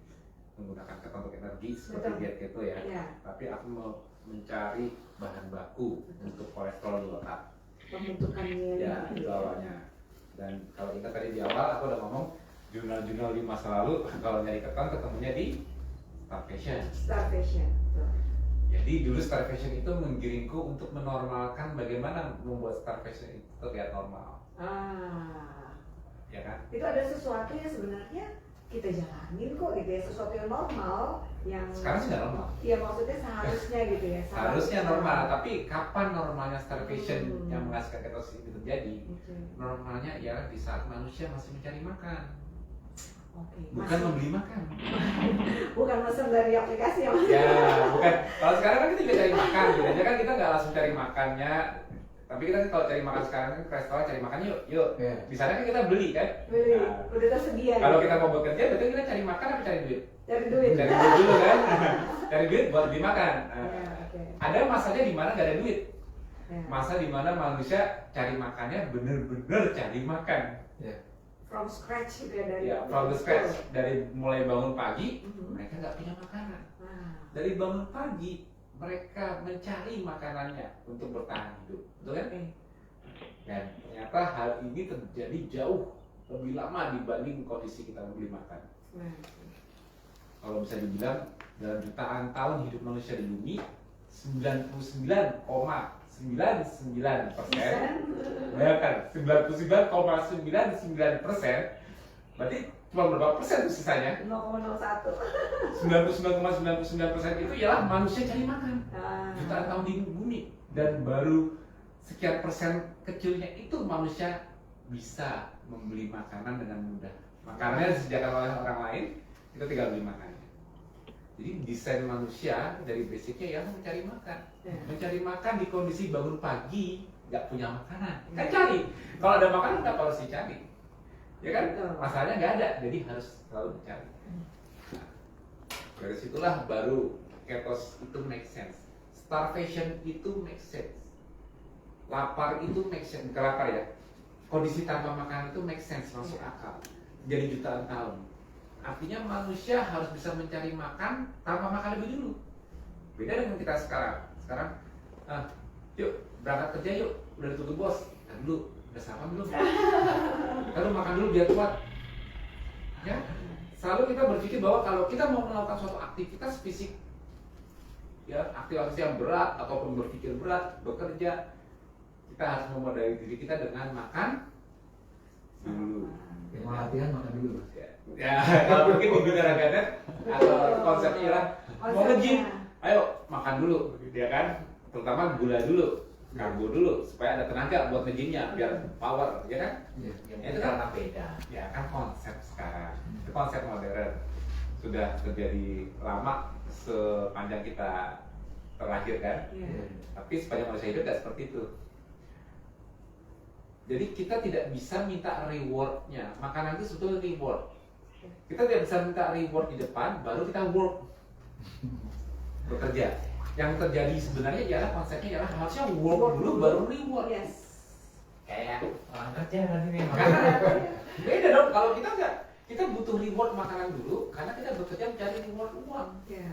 menggunakan keton untuk energi seperti Betul. diet keto ya. Ya, Tapi aku mau mencari bahan baku untuk kolesterol di otak. pembentukannya. Ya, itu awalnya. Dan kalau kita tadi di awal aku udah ngomong jurnal-jurnal di masa lalu kalau nyari keton ketemunya di starvation. Starvation. Betul. Jadi dulu starvation itu menggiringku untuk menormalkan bagaimana membuat starvation itu terlihat normal, Ah, ya kan? itu ada sesuatu yang sebenarnya kita jalanin kok gitu ya, sesuatu yang normal yang Sekarang sih nggak normal. iya maksudnya seharusnya gitu ya. Harusnya normal, tapi kapan normalnya starvation Hmm. yang menghasilkan ketosis itu terjadi? Oke. Normalnya ialah di saat manusia masih mencari makan, Oke. bukan Masih- membeli makan. bukan pesan dari aplikasi ya Mas. Ya, bukan. Kalau sekarang kan kita juga cari makan, bedanya kan kita nggak langsung cari makannya. Tapi kita kalau cari makan sekarang kan ke restoran cari makan yuk. Iya. Di sana kan kita beli kan. Beli, Nah, udah tersedia. kalau gitu. kita mau bekerja, betul kita cari makan apa cari duit? Cari duit. Cari duit dulu kan. Cari duit buat beli makan. Nah, Ya, oke. ada masanya di mana nggak ada duit. Ya. Masa di mana manusia cari makannya bener-bener cari makan. Iya. From scratch gitu ya dari. Ya, from the scratch. Dari mulai bangun pagi, Mhm. mereka nggak punya makanan. Ah, Dari bangun pagi, mereka mencari makanannya untuk bertahan hidup. Betul kan? oke. Dan ternyata hal ini terjadi jauh lebih lama dibanding kondisi kita membeli makan. Nah, Kalau bisa dibilang dalam jutaan tahun hidup manusia di bumi 99,99%, bayangkan 99,99%, berarti cuma berapa persen tuh sisanya? 0,01. 99,99% itu ialah manusia cari makan Ah. jutaan tahun di bumi, dan baru sekian persen kecilnya itu manusia bisa membeli makanan dengan mudah. Makanannya disediakan oleh orang lain, kita tinggal beli makannya. Jadi desain manusia dari basicnya ya mencari makan. Ya. Mencari makan di kondisi bangun pagi nggak punya makanan, kan cari. Kalau ada makanan kenapa harus dicari? Ya kan? Betul. Masalahnya nggak ada, jadi harus selalu mencari. Nah, dari situlah baru ketos itu make sense, starvation itu make sense, lapar itu make sense, bukan lapar ya, kondisi tanpa makanan itu make sense, masuk akal. Jadi jutaan tahun. Artinya manusia harus bisa mencari makan tanpa makan lebih dulu. Beda dengan kita sekarang. Sekarang, yuk berangkat kerja yuk, udah ditutup bos. Nah, dulu, udah sarapan belum? Lalu makan dulu biar kuat. Ya, selalu kita berpikir bahwa kalau kita mau melakukan suatu aktivitas fisik, ya aktivitas yang berat ataupun berpikir berat, bekerja, kita harus memodali diri kita dengan makan dulu. Yang mau latihan makan dulu. Mas. Ya, kalau mungkin di dunia raganet atau konsepnya lah mau nge-gym, ayo makan dulu, ya kan? Terutama gula dulu, karbo dulu, supaya ada tenaga buat nge-gymnya, biar power, ya kan? Iya. Ya, Itu itu kan karena beda. ya kan konsep sekarang, itu konsep modern sudah terjadi lama sepanjang kita terlahir kan? Iya. Tapi sepanjang manusia hidup tidak seperti itu. Jadi kita tidak bisa minta rewardnya. Makanan itu sebetulnya reward. Kita tidak bisa minta reward di depan, baru kita work, bekerja. Yang terjadi sebenarnya ialah konsepnya ialah harusnya work dulu baru reward. Yes. Kayak orang kerja nanti nih. Karena beda dong. Kalau kita nggak, kita butuh reward makanan dulu karena kita bekerja mencari reward uang. Ya.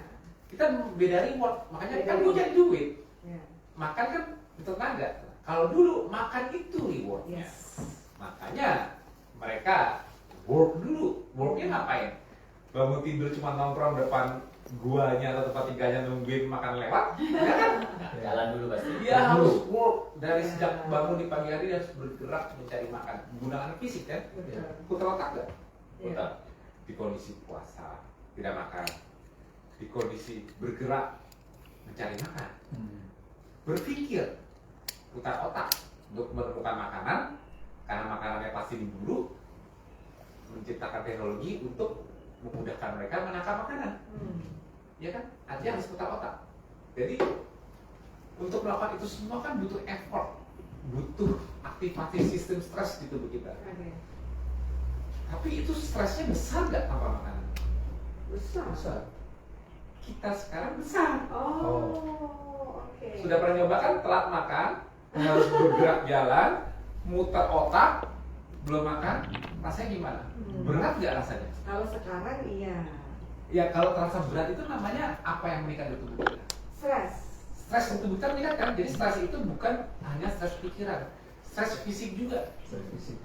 Kita beda reward, makanya Beda kan gue reward. cari duit. Ya. Makan kan butuh tenaga. Kalau dulu makan itu rewardnya. Yes. Makanya mereka work dulu. Worknya ngapain? Bangun tidur cuma nongkrong depan guanya atau tempat tinggalnya nungguin makan lewat? Ya kan? Jalan dulu pasti. Dia harus work dari sejak bangun di pagi hari, dia harus bergerak mencari makan. Menggunakan fisik kan? Betul. Putar otak nggak? Iya. Putar. Di kondisi puasa tidak makan. Di kondisi bergerak mencari makan. Berpikir, putar otak untuk menemukan makanan, karena makanannya pasti diburu, menciptakan teknologi untuk memudahkan mereka menangkap makanan, ya kan? Artinya harus putar otak. Jadi untuk melakukan itu semua kan butuh effort, butuh aktivasi sistem stres di tubuh kita. Oke. Tapi itu stresnya besar nggak tanpa makanan? Besar. Besar. Kita sekarang besar. Oh, oke. Sudah pernah nyoba kan telat makan, harus bergerak jalan, muter otak, belum makan, rasanya gimana? Berat nggak rasanya? Kalau sekarang iya. Ya kalau terasa berat itu namanya apa yang meningkat di tubuh kita? Stres. Stres di tubuh kita meningkat kan? Jadi stres itu bukan hanya stres pikiran, stres fisik juga. Stres fisik.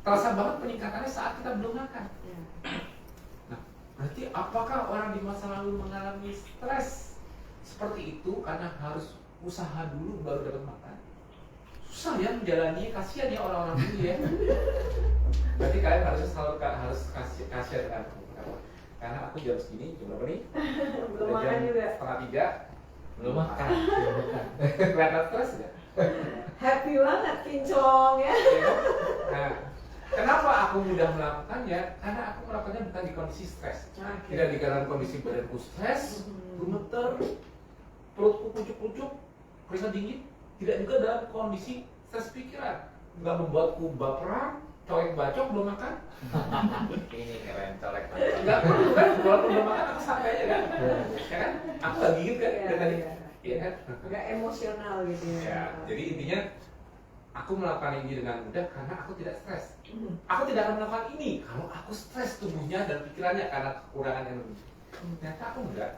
Terasa banget peningkatannya saat kita belum makan. Ya. Nah, berarti apakah orang di masa lalu mengalami stres seperti itu karena harus usaha dulu baru dapat makan? Susah ya menjalani, kasihan ya orang-orang dulu ya. Berarti kalian harus kasihan dengan aku. Karena aku jam segini, jam berapa nih? Belum Udah makan jam juga. 2:30. Belum makan. Kelihatan stres nggak? Happy banget kincong ya. Ya. Nah, kenapa aku mudah melakukannya? Karena aku melakukannya bukan di kondisi stres. Oke. Tidak di dalam kondisi badanku stres, gemeter, perutku pucuk-pucuk, keringat dingin. Tidak juga dalam kondisi stres pikiran. Nggak membuatku baperan, colek bacok belum makan. Ini keren colek. Nggak perlu kan, walaupun belum makan aku santai aja kan. Ya kan? Aku nggak gigit kan Iya, dari tadi. iya. Iya kan? Nggak emosional gitu ya. Ya, jadi intinya aku melakukan ini dengan mudah karena aku tidak stres. Hmm. Aku tidak akan melakukan ini kalau aku stres tubuhnya dan pikirannya karena kekurangan energi. Ternyata aku enggak.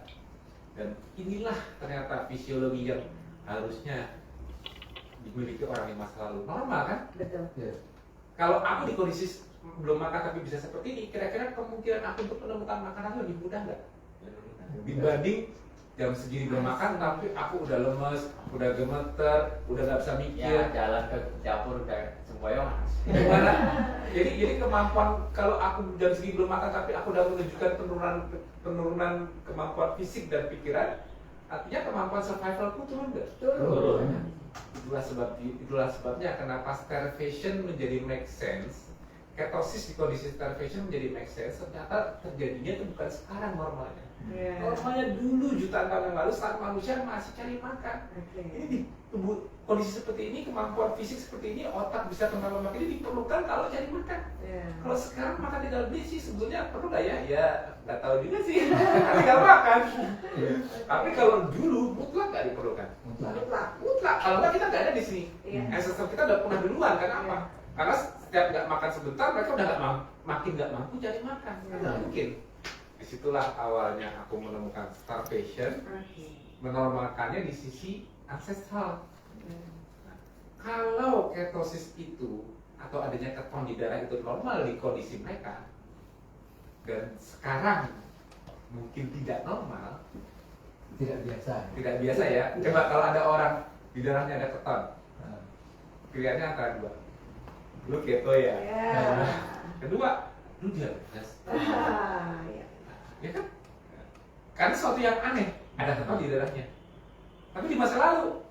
Dan inilah ternyata fisiologi yang harusnya dimiliki orang yang masa lalu. Normal kan? Betul. Ya. Kalau aku di kondisi belum makan tapi bisa seperti ini, kira-kira kemungkinan aku untuk menemukan makanan lebih mudah nggak? Dibanding jam segini belum makan tapi aku udah lemes, udah gemeter, udah nggak bisa mikir. Ya jalan ke dapur udah semboyong. Gimana? Jadi kemampuan kalau aku jam segini belum makan tapi aku udah menunjukkan penurunan kemampuan fisik dan pikiran, artinya kemampuan survivalku turun nggak? Turun. Itulah sebabnya kenapa starvation menjadi make sense, ketosis di kondisi starvation menjadi make sense. Ternyata terjadinya itu bukan sekarang normalnya. Iya. Normalnya dulu jutaan tahun yang lalu saat manusia masih cari makan. Oke. Ini di tubuh kondisi seperti ini, kemampuan fisik seperti ini, otak bisa kembali makan ini diperlukan kalau cari makan. Iya. Kalau sekarang makan di dalam beli sih sebetulnya perlu nggak ya? Ya nggak tahu juga sih. Tapi nggak makan. Tapi kalau dulu mutlak nggak diperlukan. Mutlak. Mutlak. Kalau nggak kita nggak ada di sini. Iya. Ancestor kita udah pernah duluan. Kenapa? Karena setiap nggak makan sebentar mereka udah makin nggak mampu cari makan. Nggak mungkin. Disitulah awalnya aku menemukan starvation, Oke. menormalkannya di sisi ancestral. Kalau ketosis itu atau adanya keton di darah itu normal di kondisi mereka, dan sekarang mungkin tidak normal, Tidak biasa. tidak biasa ya. Coba kalau ada orang di darahnya ada keton, Nah, pilihannya antara dua. Lu keto ya. Ya. Kedua, lu diabetes. Ah, ya. Ya kan? Karena sesuatu yang aneh, ada keton di darahnya. Tapi di masa lalu,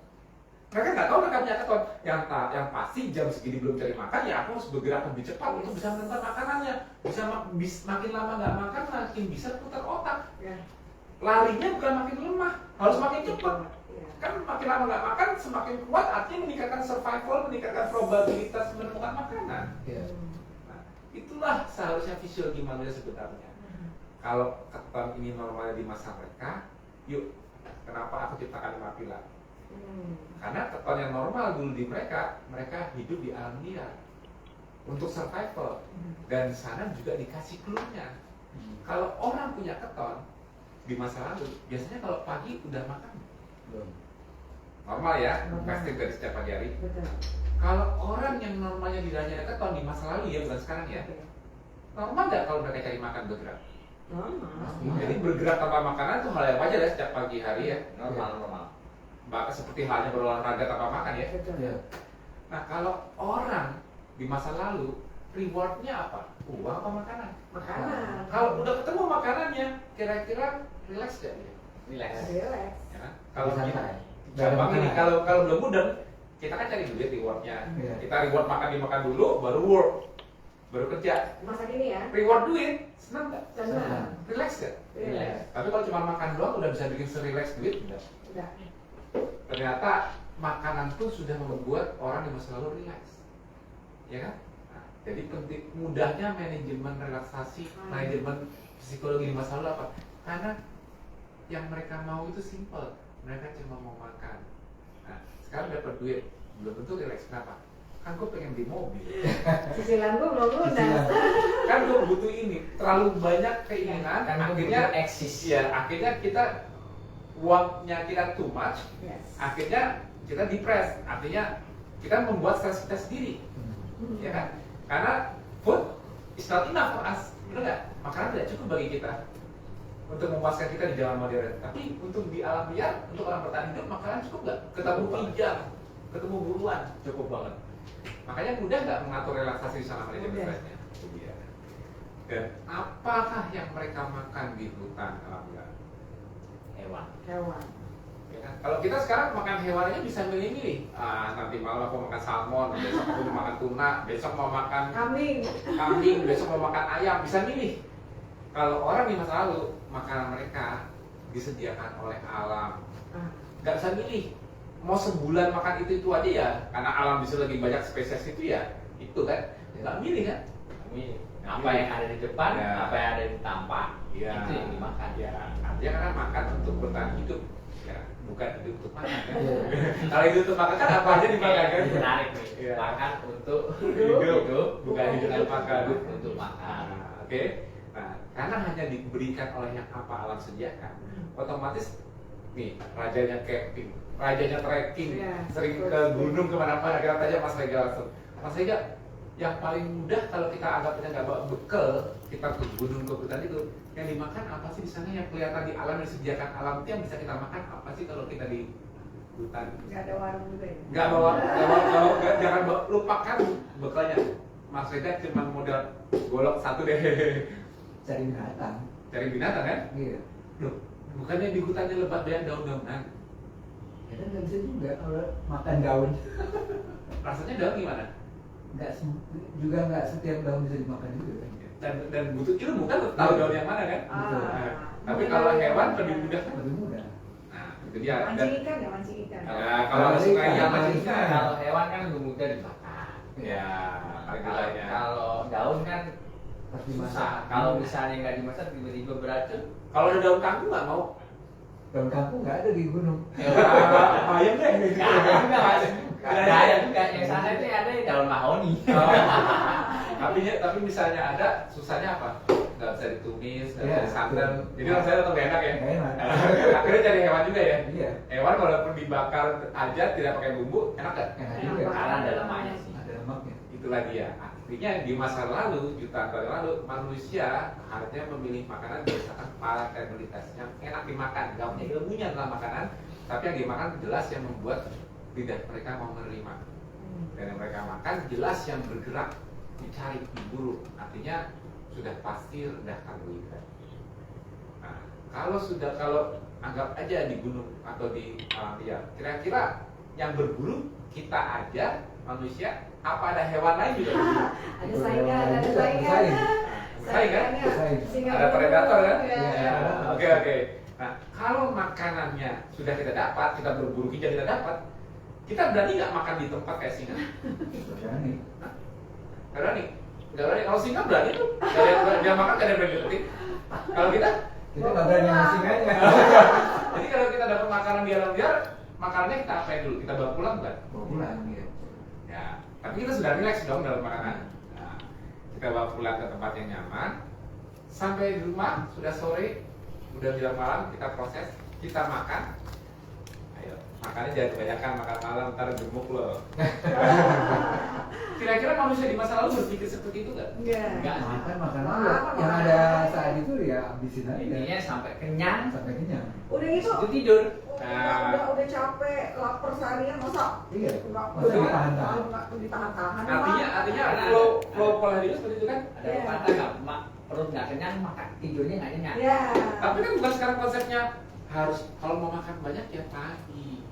mereka nggak tahu mereka punya keton. Yang pasti jam segini belum cari makan, ya aku harus bergerak lebih cepat untuk bisa menemukan makanannya. Makin lama nggak makan, makin bisa putar otak. Ya. Larinya bukan makin lemah, harus makin cepat. Ya. Kan makin lama nggak makan, semakin kuat, artinya meningkatkan survival, meningkatkan probabilitas menemukan makanan. ya. Nah, itulah seharusnya fisiologi manusia sebenarnya. Kalau keton ini normalnya di masa mereka, yuk, kenapa aku ciptakan 5 pilar? Karena keton yang normal dulu di mereka hidup di alam liar untuk survival. Dan di sana juga dikasih clue-nya. Kalau orang punya keton di masa lalu, biasanya kalau pagi udah makan Belum. normal ya, Normal. pasti dari setiap pagi hari. Betul. Kalau orang yang normalnya di dalamnya ada keton di masa lalu ya, bukan sekarang ya, Oke. normal nggak kalau mereka cari makan bergerak? Normal. Jadi bergerak tanpa makanan itu hal yang wajar ya setiap pagi hari ya. Normal. Bahkan seperti halnya berolahraga tanpa makan ya. Betul. Ya. Nah kalau orang di masa lalu rewardnya apa? Uang apa makanan? Makanan. Kalau udah ketemu makanannya, kira-kira relax gak dia? Relax. Relax. Ya. Kalau Santai. kita, Nggak ada gampang ini, makanan. kalau belum mudah, kita kan cari duit rewardnya. Iya. Kita reward dimakan dulu, baru work, baru kerja. Masa gini ya. Reward duit, senang nggak? Senang. Relax gak? Relax. Tapi kalau cuma makan doang udah bisa bikin serelax duit, enggak? Udah. Ternyata makanan tuh sudah membuat orang di masa lalu relax, ya kan? Nah, jadi penting mudahnya manajemen relaksasi, manajemen psikologi di masa lalu apa? Karena yang mereka mau itu simple, mereka cuma mau makan. Nah, sekarang dapat duit, belum tentu relax. Kenapa? kan gue pengen beli mobil. Cicilan gue belum lunas. Cicilan. Kan gue butuh ini, terlalu banyak keinginan, Kan akhirnya butuh eksis. ya akhirnya kita uangnya kita too much, Yes. akhirnya kita depres, artinya kita membuat stres kita sendiri, ya kan? Karena food is not enough for us, benar nggak? Makanan tidak cukup bagi kita untuk memuaskan kita di zaman modern. Tapi untuk di alam liar, untuk orang bertahan hidup, makanan cukup nggak? Ketemu Cukup pijak, ketemu buruan, Cukup banget. makanya mudah nggak mengatur relaksasi sama manajemen Mudah. stresnya? Itu dia. Dan apakah yang mereka makan di hutan alam liar? Hewan. Hewan. Ya kan? Kalau kita sekarang makan hewan aja bisa milih-milih. Nanti malam aku makan salmon, besok aku mau makan tuna, besok mau makan kambing, besok mau makan ayam, bisa milih. Kalau orang di masa lalu, makanan mereka disediakan oleh alam, nggak bisa milih. Mau sebulan makan itu aja ya, karena alam bisa lebih banyak spesies itu ya, itu kan, nggak milih kan? Ini apa yang ada di depan, Ya. apa yang ada di tampak, Ya. itu yang dimakan. Ya, artinya karena makan untuk bertahan hidup, ya, bukan hidup untuk makan kan? Iya. Kalau hidup untuk makan kan apa aja dimakan kan? Ini menarik nih. Iya. Makan untuk Hidup, bukan hidup untuk makan. Hidup untuk makan. Oke. Nah, karena hanya diberikan oleh yang apa alam sediakan, otomatis nih rajanya camping, rajanya trekking, Iya, sering ke betul. gunung kemana-mana. Kita tanya Mas Rega langsung. Mas Rega, yang paling mudah kalau kita anggapnya nggak bawa bekal, kita ke gunung ke hutan itu, yang dimakan apa sih di sana yang kelihatan di alam yang disediakan alam itu yang bisa kita makan apa sih kalau kita di hutan? Nggak ada warung juga ya. Nggak bawa, jangan bawa, lupakan bekalnya. Mas Rega cuma modal golok satu deh. Cari binatang. Cari binatang kan? Iya. Loh, bukannya di hutannya lebat banyak daun-daunan? Ya kan nggak bisa juga kalau makan daun. Rasanya daun gimana? Juga nggak setiap daun bisa dimakan juga kan. Dan butuh ilmu kan, tahu daun yang mana kan? Betul. Nah, tapi kalau hewan lebih mudah kan? Lebih mudah. Nah, itu dia. Mancing ikan ya, mancing ikan. Nah, kalau suka ikan, yang kalau macam ikan. Kalau hewan kan lebih mudah dimakan. Ya, paling Kalau, tidaknya. kalau daun kan Pas susah. dimasak. Kalau misalnya nggak dimasak tiba-tiba beracun. Kalau ada daun kangkung nggak mau? Daun kangkung nggak ada di gunung. Ayam deh. Nggak ada juga mas. Nggak ada juga. Yang sana itu ada daun mahoni. Tapi misalnya ada, susahnya apa? Nggak bisa ditumis, nggak bisa Iya, disantan. betul. Jadi rasanya tetap nggak enak ya? Nggak enak. Akhirnya cari hewan juga ya? Iya. Hewan walaupun dibakar aja tidak pakai bumbu, enak nggak? Enak Enak juga. Karena ada lemaknya sih. Ada lemaknya. Itulah dia. Artinya di masa lalu, jutaan tahun lalu, manusia harusnya memilih makanan berdasarkan palatabilitas yang enak dimakan, nggak punya ilmunya tentang makanan, tapi yang dimakan jelas yang membuat lidah mereka mau menerima. Dan yang mereka makan jelas yang bergerak, dicari, diburu. Artinya sudah pasti rendah karbohidrat. Nah, kalau anggap aja di gunung atau di alam liar, kira-kira yang berburu kita aja manusia, apa ada hewan lain juga berburu? Ada saingan, ada Saing. saingan. Saing kan? Saing. Singa Ada predator kan? Iya. Iya. Oke. Nah, kalau makanannya sudah kita dapat, kita berburu kita tidak dapat, kita berani nggak makan di tempat kayak singa? Berani. Nggak berani. Nggak berani. Kalau singa berani tuh, dia makan nggak ada yang berani deketin. Kalau kita, Kita nggak berani sama singanya. jadi kalau kita dapat makanan di alam liar, makanannya kita apain dulu? Kita bawa pulang bukan? Bawa pulang ya. Ya, tapi kita sudah relax dong dalam makanan. Nah, kita bawa pulang ke tempat yang nyaman. Sampai di rumah sudah sore, udah bilang malam, kita proses, kita makan. Ayo, makannya jangan kebanyakan makan malam, ntar gemuk loh. Kira-kira manusia di masa lalu berpikir seperti itu nggak? Enggak. Enggak. Makan malam. Yang ada saat itu ya habisin aja. Intinya sampai kenyang, Sampai kenyang. Udah gitu. itu tidur. Udah capek, lapar seharian masa Iya. nggak Masih ditahan-tahan. nggak ditahan-tahan. Artinya Karena flow pola hidup seperti itu kan? Ada Iya. pepatah nggak perut nggak kenyang, makan tidurnya nggak kenyang. Ya. Tapi kan bukan sekarang konsepnya harus kalau mau makan banyak ya pagi.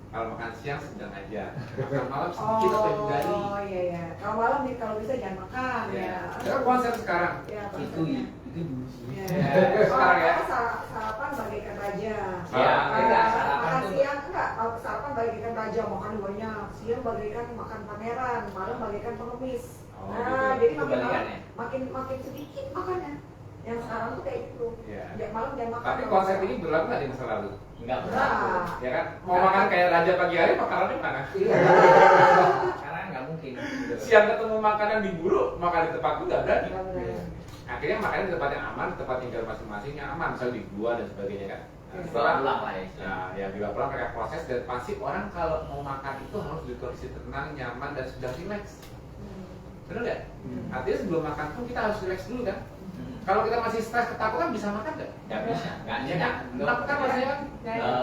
Kalau makan siang sedang aja. Makan malam sedikit atau hindari. Oh iya ya. Kalau malam nih kalau bisa jangan makan ya. Sekarang konsep sekarang. Ya, Itu dulu sih. Ya. Sekarang ya. Sarapan bagaikan raja. Ya, enggak, sarapan Makan tuh. siang enggak, kalau sarapan bagaikan raja makan banyak, siang bagaikan makan pangeran, malam bagaikan pengemis. Oh, Nah, gitu. jadi makin Kebalikannya. makin sedikit makannya. Yang sekarang tuh kayak gitu. Iya. Malam jangan makan. Tapi konsep ini berlaku nggak di masa lalu? Enggak Enggak. berlaku. Ya kan? Mau makan kayak raja pagi hari, makanannya mana? Iya. Karena nggak mungkin. Siang ketemu makanan diburu, makan di tempat nggak berani. Nggak berani. Akhirnya makannya di tempat yang aman, tempat tinggal masing-masing yang aman, misalnya di gua dan sebagainya kan. Nah, setelah Pulang lah ya. nah, ya dibawa pulang mereka proses dan pasti orang kalau mau makan itu harus di kondisi tenang, nyaman dan sudah rileks. Benar nggak? Artinya sebelum makan pun kita harus rileks dulu kan. Kalau kita masih stres ketakutan bisa makan nggak? Nggak bisa, nggak Iya nyenyak. kan? Enak kan rasanya kan?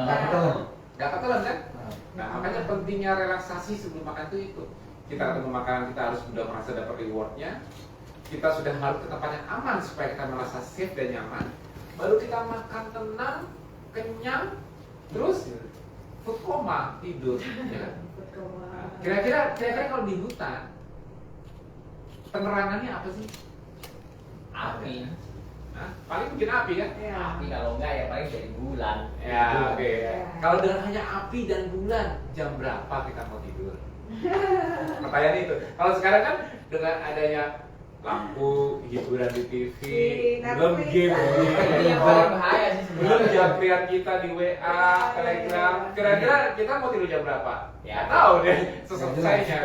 Nggak ketelan. Nggak ketelan kan? Nah makanya pentingnya relaksasi sebelum makan itu. Kita ketemu makanan kita harus sudah merasa dapat rewardnya. Kita sudah harus ke tempat yang aman supaya kita merasa safe dan nyaman. Baru kita makan tenang, kenyang, terus food coma, tidur. Ya kan? Nah, kira-kira kalau di hutan penerangannya apa sih? Api. Nah, paling bikin api kan? Iya. Api kalau enggak ya paling dari bulan. Ya, oke. Ya. Kalau dengan hanya api dan bulan, jam berapa kita mau tidur? Pertanyaan itu. Kalau sekarang kan dengan adanya lampu, hiburan di TV, belum Netflix. game, Ini yang paling bahaya sih belum sebenarnya. jamprian kita di WA, Telegram. Kira-kira kita mau tidur jam berapa? Ya. Nggak tahu deh selesainya.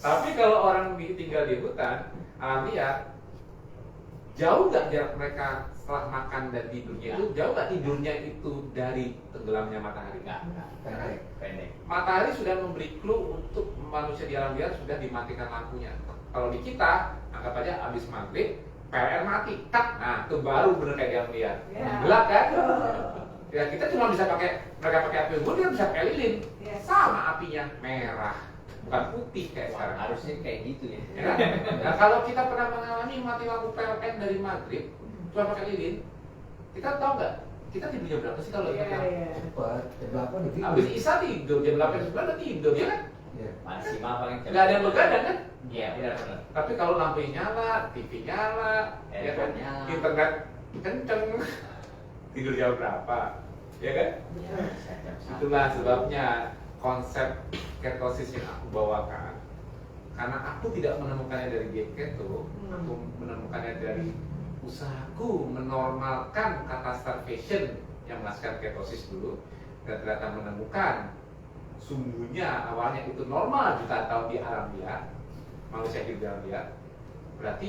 Tapi kalau orang tinggal di hutan, alam liar, jauh nggak jarak mereka setelah makan dan tidurnya itu? Jauh nggak tidurnya itu dari tenggelamnya matahari? Enggak. Pendek. Pendek. Matahari sudah memberi clue untuk manusia di alam liar sudah dimatikan lampunya. Kalau di kita, anggap aja abis maghrib, PLN mati, tak, nah itu baru bener kayak di alam liar. Ya. Gelap kan? Ya kita cuma bisa mereka pakai api unggun, dia bisa pakai lilin. Ya. Sama apinya, merah, bukan putih kayak sekarang. Harusnya kayak gitu ya. Ya kan? Nah kalau kita pernah mengalami mati lampu PLN dari maghrib, cuma pakai lilin, kita tahu nggak? Kita tidur jam berapa sih kalau Iya, kita? iya. Cepat. Jam 8 udah tidur. Abis Isya tidur, jam 8 9 udah tidur, ya kan? Iya. Maksimal paling cepat. Nggak ada yang begadang kan? Iya, benar-benar. Tapi kalau lampunya nyala, TV nyala, ya kan? Nyala. Internet kenceng, tidur jam berapa? Ya kan? Itulah sebabnya konsep ketosis yang aku bawakan. Karena aku tidak menemukannya dari diet keto, aku menemukannya dari usahaku menormalkan kata starvation yang menghasilkan ketosis dulu, dan ternyata menemukan sungguhnya awalnya itu normal jutaan tahun di alam liar, manusia hidup di alam liar. Berarti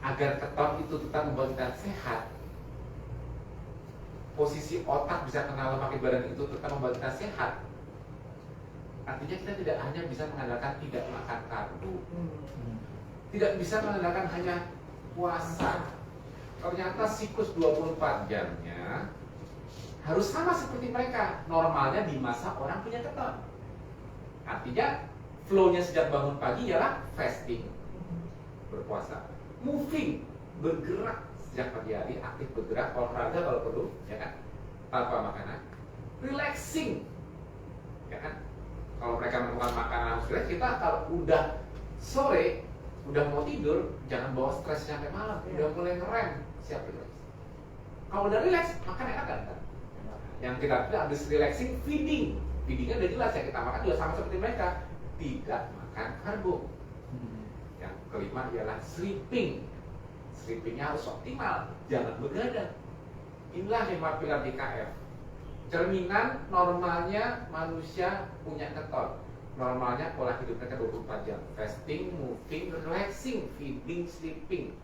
agar keton itu tetap membuat kita sehat, posisi otak bisa kenal lemak di badan itu tetap membuat kita sehat. Artinya kita tidak hanya bisa mengandalkan tidak makan karbo, tidak bisa mengandalkan hanya puasa. Ternyata siklus 24 jamnya harus sama seperti mereka. Normalnya di masa orang punya keton. Artinya flow-nya sejak bangun pagi ialah fasting, berpuasa, moving, bergerak sejak pagi hari, aktif bergerak, olahraga kalau perlu, ya kan, tanpa makanan, relaxing, ya kan. Kalau mereka melakukan makanan harus relax, kita kalau udah sore, udah mau tidur, jangan bawa stres sampai malam, udah mulai ngerem, siap relax. Kalau udah relax, makan enak kan? Yang kita habis relaxing, feeding. Feedingnya udah jelas ya, kita makan juga sama seperti mereka, tidak makan karbo. Yang kelima ialah sleeping. Sleepingnya harus optimal, jangan begadang. Inilah 5 pilar DKF. Cerminan normalnya manusia punya keton. Normalnya pola hidup mereka 24 jam. Fasting, moving, relaxing, feeding, sleeping.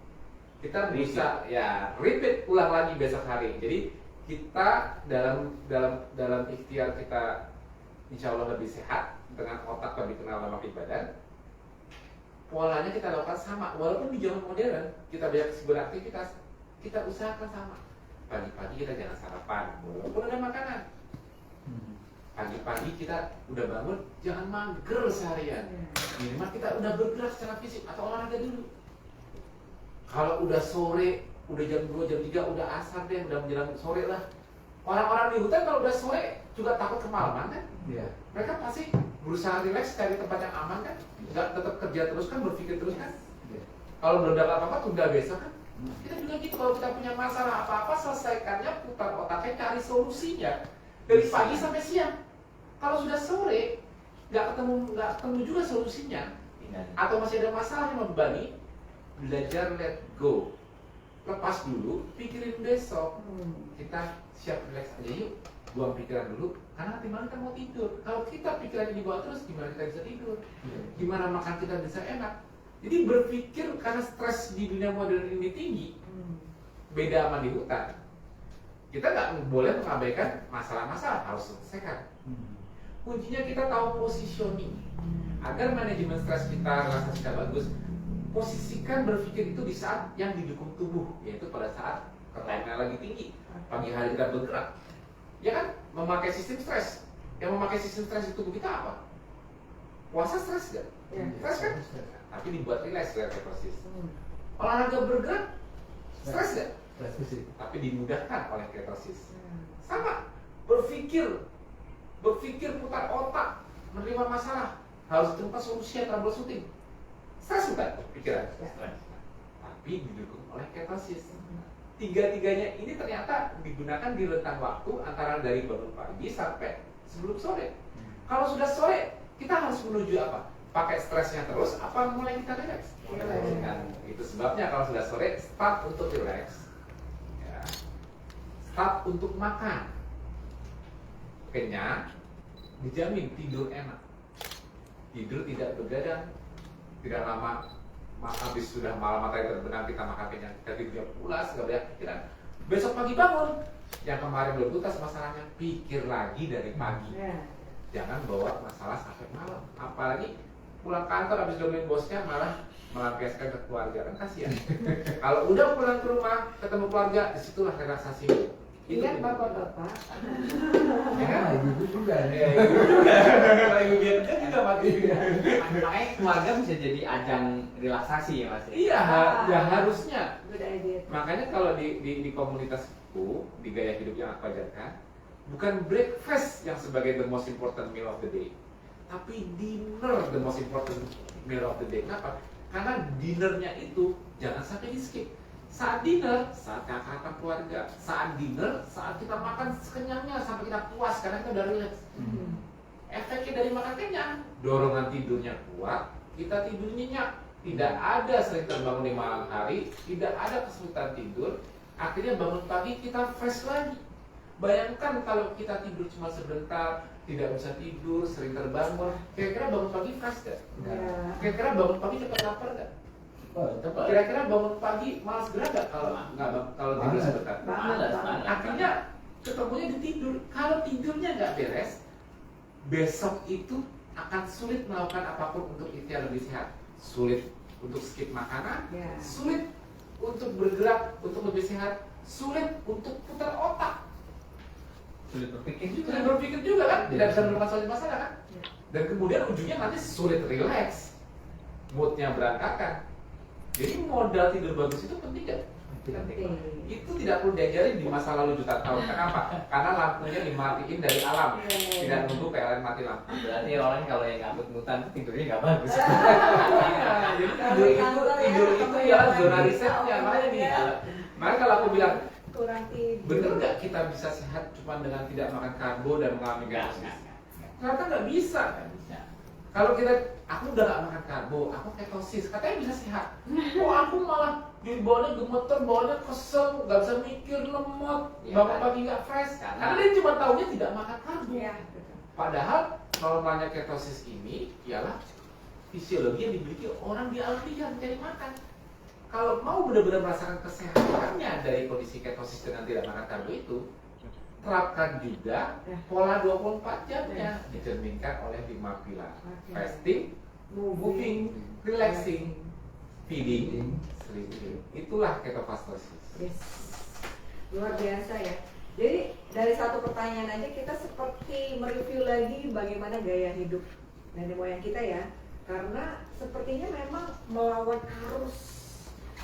Kita bisa ya repeat ulang lagi besok hari. Jadi kita dalam ikhtiar kita insya Allah lebih sehat, dengan otak lebih kenal lemak di badan. Polanya kita lakukan sama, walaupun di zaman modern kita banyak beraktivitas, kita usahakan sama. Pagi-pagi kita jangan sarapan, walaupun ada makanan. Pagi-pagi kita udah bangun, jangan mager seharian. Minimal kita udah bergerak secara fisik atau olahraga dulu. Kalau udah sore, udah jam 2, jam 3, udah asar deh, udah menjelang sore lah. Orang-orang di hutan kalau udah sore juga takut kemalaman kan? Iya. Mereka pasti berusaha rileks cari tempat yang aman kan? Nggak tetap kerja terus kan, berpikir terus kan? Iya. Kalau belum dapat apa-apa, tunda besok kan? Kita juga gitu, kalau kita punya masalah apa-apa, selesaikannya, putar otaknya, cari solusinya dari pagi sampai siang. Kalau sudah sore, nggak ketemu juga solusinya, atau masih ada masalah yang membebani, belajar let go, lepas dulu, pikirin besok. Kita siap relax aja yuk. buang pikiran dulu, karena nanti malam kita mau tidur. Kalau kita pikirannya dibawa terus, gimana kita bisa tidur? Gimana makan kita bisa enak? Jadi berpikir, karena stres di dunia modern ini tinggi, beda sama di hutan. Kita nggak boleh mengabaikan masalah-masalah, harus selesaikan. Kuncinya kita tahu positioning. Agar manajemen stres kita, relaksasi kita bagus, posisikan berpikir itu di saat yang didukung tubuh, yaitu pada saat ketegangan lagi tinggi. Pagi hari kita bergerak, ya kan, memakai sistem stres. Yang memakai sistem stres di tubuh kita apa? Puasa stres gak? Stres kan? Tapi dibuat rileks oleh ketosis. Olahraga bergerak stres gak? Tapi dimudahkan oleh ketosis. Sama, berpikir putar otak, menerima masalah, harus ditemukan solusi yang troubleshooting. Stres bukan pikiran? Stres. Tapi didukung oleh ketosis. Tiga-tiganya ini ternyata digunakan di rentang waktu antara dari bangun pagi sampai sebelum sore. Kalau sudah sore, kita harus menuju apa? Pakai stresnya terus, apa mulai kita relax? Itu sebabnya kalau sudah sore, start untuk relax, ya. Start untuk makan. Kenyang, dijamin tidur enak. Tidur tidak begadang, tidak lama. Habis sudah malam matahari terbenam kita makan kenyang, kita tidur pulas, gak banyak pikiran. Besok pagi bangun, yang kemarin belum tuntas masalahnya, pikir lagi dari pagi. Jangan bawa masalah sampai malam. Apalagi pulang kantor habis domain bosnya malah melampiaskan ke keluarga, kan kasihan. Kalau udah pulang ke rumah ketemu keluarga, disitulah relaksasi. Ingat bapak-bapak. Ya kan? Ibu juga. Kalau ibu biar kerja juga mati. Makanya keluarga bisa jadi ajang relaksasi ya Mas. Iya, ya harusnya. Good idea. Makanya kalau di komunitasku, di gaya hidup yang aku ajarkan, bukan breakfast yang sebagai the most important meal of the day, tapi dinner the most important meal of the day. Kenapa? Karena dinnernya itu jangan sampai di skip. Saat dinner, saat kakak keluarga. Saat dinner, saat kita makan sekenyangnya sampai kita puas karena kita udah relax. Efeknya dari makan kenyang, dorongan tidurnya kuat, kita tidur nyenyak. Tidak ada sering terbangun di malam hari, tidak ada kesulitan tidur. Akhirnya bangun pagi kita fresh lagi. Bayangkan kalau kita tidur cuma sebentar, tidak bisa tidur, sering terbangun. Kira-kira bangun pagi fresh gak? Kira-kira bangun pagi cepat lapar gak? Kira-kira bangun pagi malas gerak gak kalau tidur sebentar? Akhirnya ketemunya di tidur. Kalau tidurnya nggak beres, besok itu akan sulit melakukan apapun untuk ikhtiar lebih sehat. Sulit untuk skip makanan, sulit untuk bergerak untuk lebih sehat, sulit untuk putar otak, Sulit berpikir juga. sulit berpikir juga kan, tidak bisa menemukan masalah kan. Dan kemudian ujungnya nanti sulit relax, moodnya berantakan. Jadi modal tidur bagus itu penting gak? Penting. Itu tidak perlu diajarin di masa lalu jutaan tahun. Kenapa? Karena lampunya dimatiin dari alam, tidak nunggu PLN mati lampu. Berarti orang kalau yang ngabut-ngutan tidurnya nggak bagus. Jadi tidur itu ya zona risetnya. Makanya kalau aku bilang, Kurang tidur. bener nggak kita bisa sehat cuma dengan tidak makan karbo dan mengalami ketosis? Ternyata nggak bisa. Kalau kita, aku udah gak makan karbo, aku ketosis, katanya bisa sehat. Kok aku malah di bawahnya gemeter, bawahnya kesel, gak bisa mikir, lemot, bangun pagi gak fresh. Karena dia cuma taunya tidak makan karbo. Padahal normalnya ketosis ini ialah fisiologi yang dimiliki orang di alam liar mencari makan. Kalau mau benar-benar merasakan kesehatannya dari kondisi ketosis dengan tidak makan karbo itu, terapkan juga pola 24 jamnya dicerminkan oleh 5 pilar. Fasting, moving, relaxing, feeding, sleeping. Itulah ketofastosis. Yes. Luar biasa ya. Jadi dari satu pertanyaan aja kita seperti mereview lagi bagaimana gaya hidup nenek moyang kita ya. Karena sepertinya memang melawan arus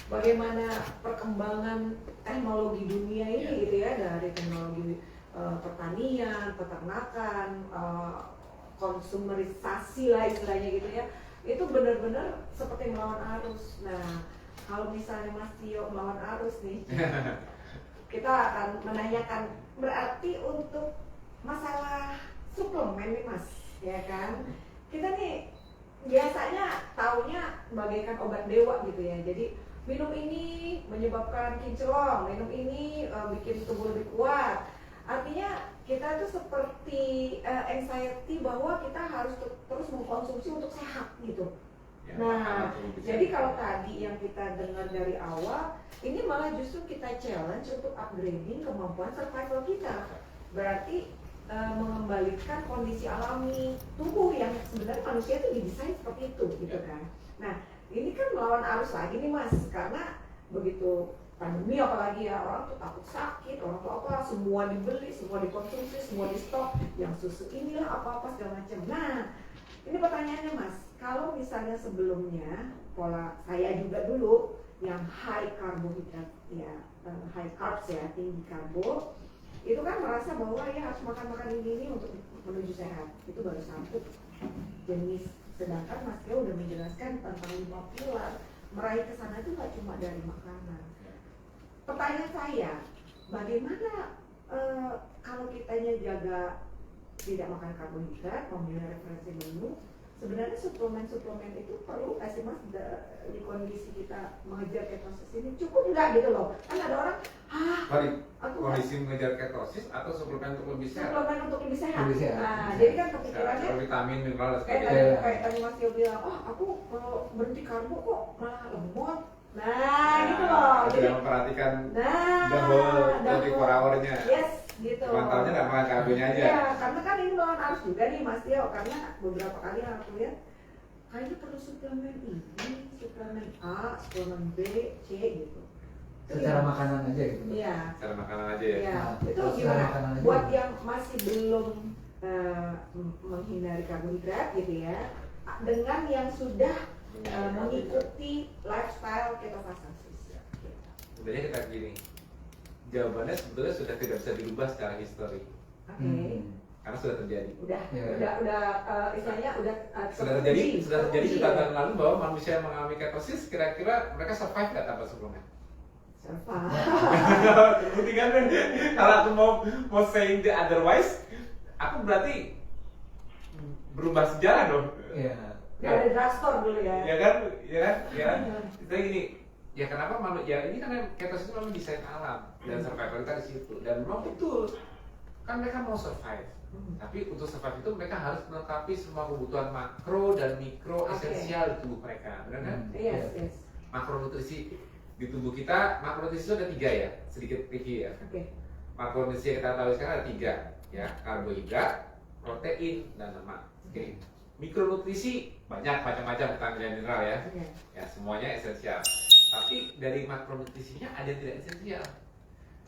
bagaimana perkembangan teknologi dunia ini gitu ya, dari teknologi pertanian, peternakan, konsumerisasi lah istilahnya gitu ya, itu benar-benar seperti melawan arus. Nah, kalau misalnya Mas Tio melawan arus nih, kita akan menanyakan berarti untuk masalah suplemen nih Mas, ya kan? Kita nih biasanya taunya bagaikan obat dewa gitu ya, jadi minum ini menyebabkan kinclong, minum ini bikin tubuh lebih kuat, Artinya kita tuh seperti anxiety bahwa kita harus terus mengkonsumsi untuk sehat gitu. Ya, Nah, makanan tuh bisa jadi dimakan. kalau tadi yang kita dengar dari awal, ini malah justru kita challenge untuk upgrading kemampuan survival kita. Berarti mengembalikan kondisi alami tubuh yang sebenarnya manusia itu didesain seperti itu, gitu kan. Nah, ini kan melawan arus lagi nih Mas, karena begitu pandemi apalagi ya, orang tuh takut sakit, orang tuh apa, semua dibeli, semua dikonsumsi, semua di stok, yang susu inilah apa-apa segala macam. Nah, ini pertanyaannya Mas, kalau misalnya sebelumnya pola saya juga dulu yang high karbohidrat ya, high carbs ya, tinggi karbo, itu kan merasa bahwa ya harus makan ini untuk menuju sehat. Itu baru satu jenis. Sedangkan Mas Teo udah menjelaskan tentang 5 pilar. Meraih ke sana itu nggak cuma dari makanan. Pertanyaan saya, bagaimana kalau kitanya jaga tidak makan karbohidrat, memilih referensi menu, sebenarnya suplemen itu perlu nggak sih Mas di kondisi kita mengejar ketosis ini? Cukup nggak gitu loh? Kan ada orang, Sorry, aku nggak kondisi mengejar ketosis atau suplemen untuk lebih sehat? suplemen untuk lebih sehat. Lebih sehat. Nah, jadi kan kepikirannya Sehat, vitamin, mineral, dan kayak sebagainya. tadi Mas Tio bilang, aku kalau berhenti karbo kok malah lemot. Nah, gitu loh. Jadi, Sudah memperhatikan nah, the whole 24 hour-nya. yes, gitu. Mantaunya nggak makan karbonya aja. Iya, karena kan ini melawan arus juga nih Mas Tio, karena beberapa kali yang aku lihat kayaknya perlu suplemen ini, suplemen A, suplemen B, C gitu. Itu Secara gimana? makanan aja gitu. Iya. Cara makanan aja ya. Iya, Nah, itu kalau gimana? secara makanan aja. Buat yang masih belum menghindari karbohidrat gitu ya, dengan yang sudah mengikuti lifestyle ketofastosis. Sebenarnya kita gini, jawabannya sebetulnya sudah tidak bisa dirubah secara histori, Oke. karena sudah terjadi. Udah, Ya. udah istilahnya udah Sudah terjadi teruji jutaan ya. tahun lalu bahwa manusia yang mengalami ketosis kira-kira mereka survive nggak tanpa suplemen? Survive. Bukti kan? Kalau aku mau saying the otherwise, aku berarti berubah sejarah dong. Iya. Gak ada drugstore dulu ya. Ya kan, ya kan, ya kan. Kita gini, ya kenapa manusia ini kan ketosis itu memang desain alam dan survival kita di situ, dan memang betul kan mereka mau survive. Tapi untuk survive itu mereka harus melengkapi semua kebutuhan makro dan mikro Oke. esensial di tubuh mereka, benar kan? Yes, yes. Makronutrisi di tubuh kita, makronutrisi itu ada 3 ya, sedikit tricky ya. Oke. Makronutrisi yang kita tahu sekarang ada 3 ya, karbohidrat, protein, dan lemak. Oke. Mikronutrisi banyak macam-macam vitamin mineral ya, Oke. ya semuanya esensial. Tapi dari makronutrisinya ada yang tidak esensial.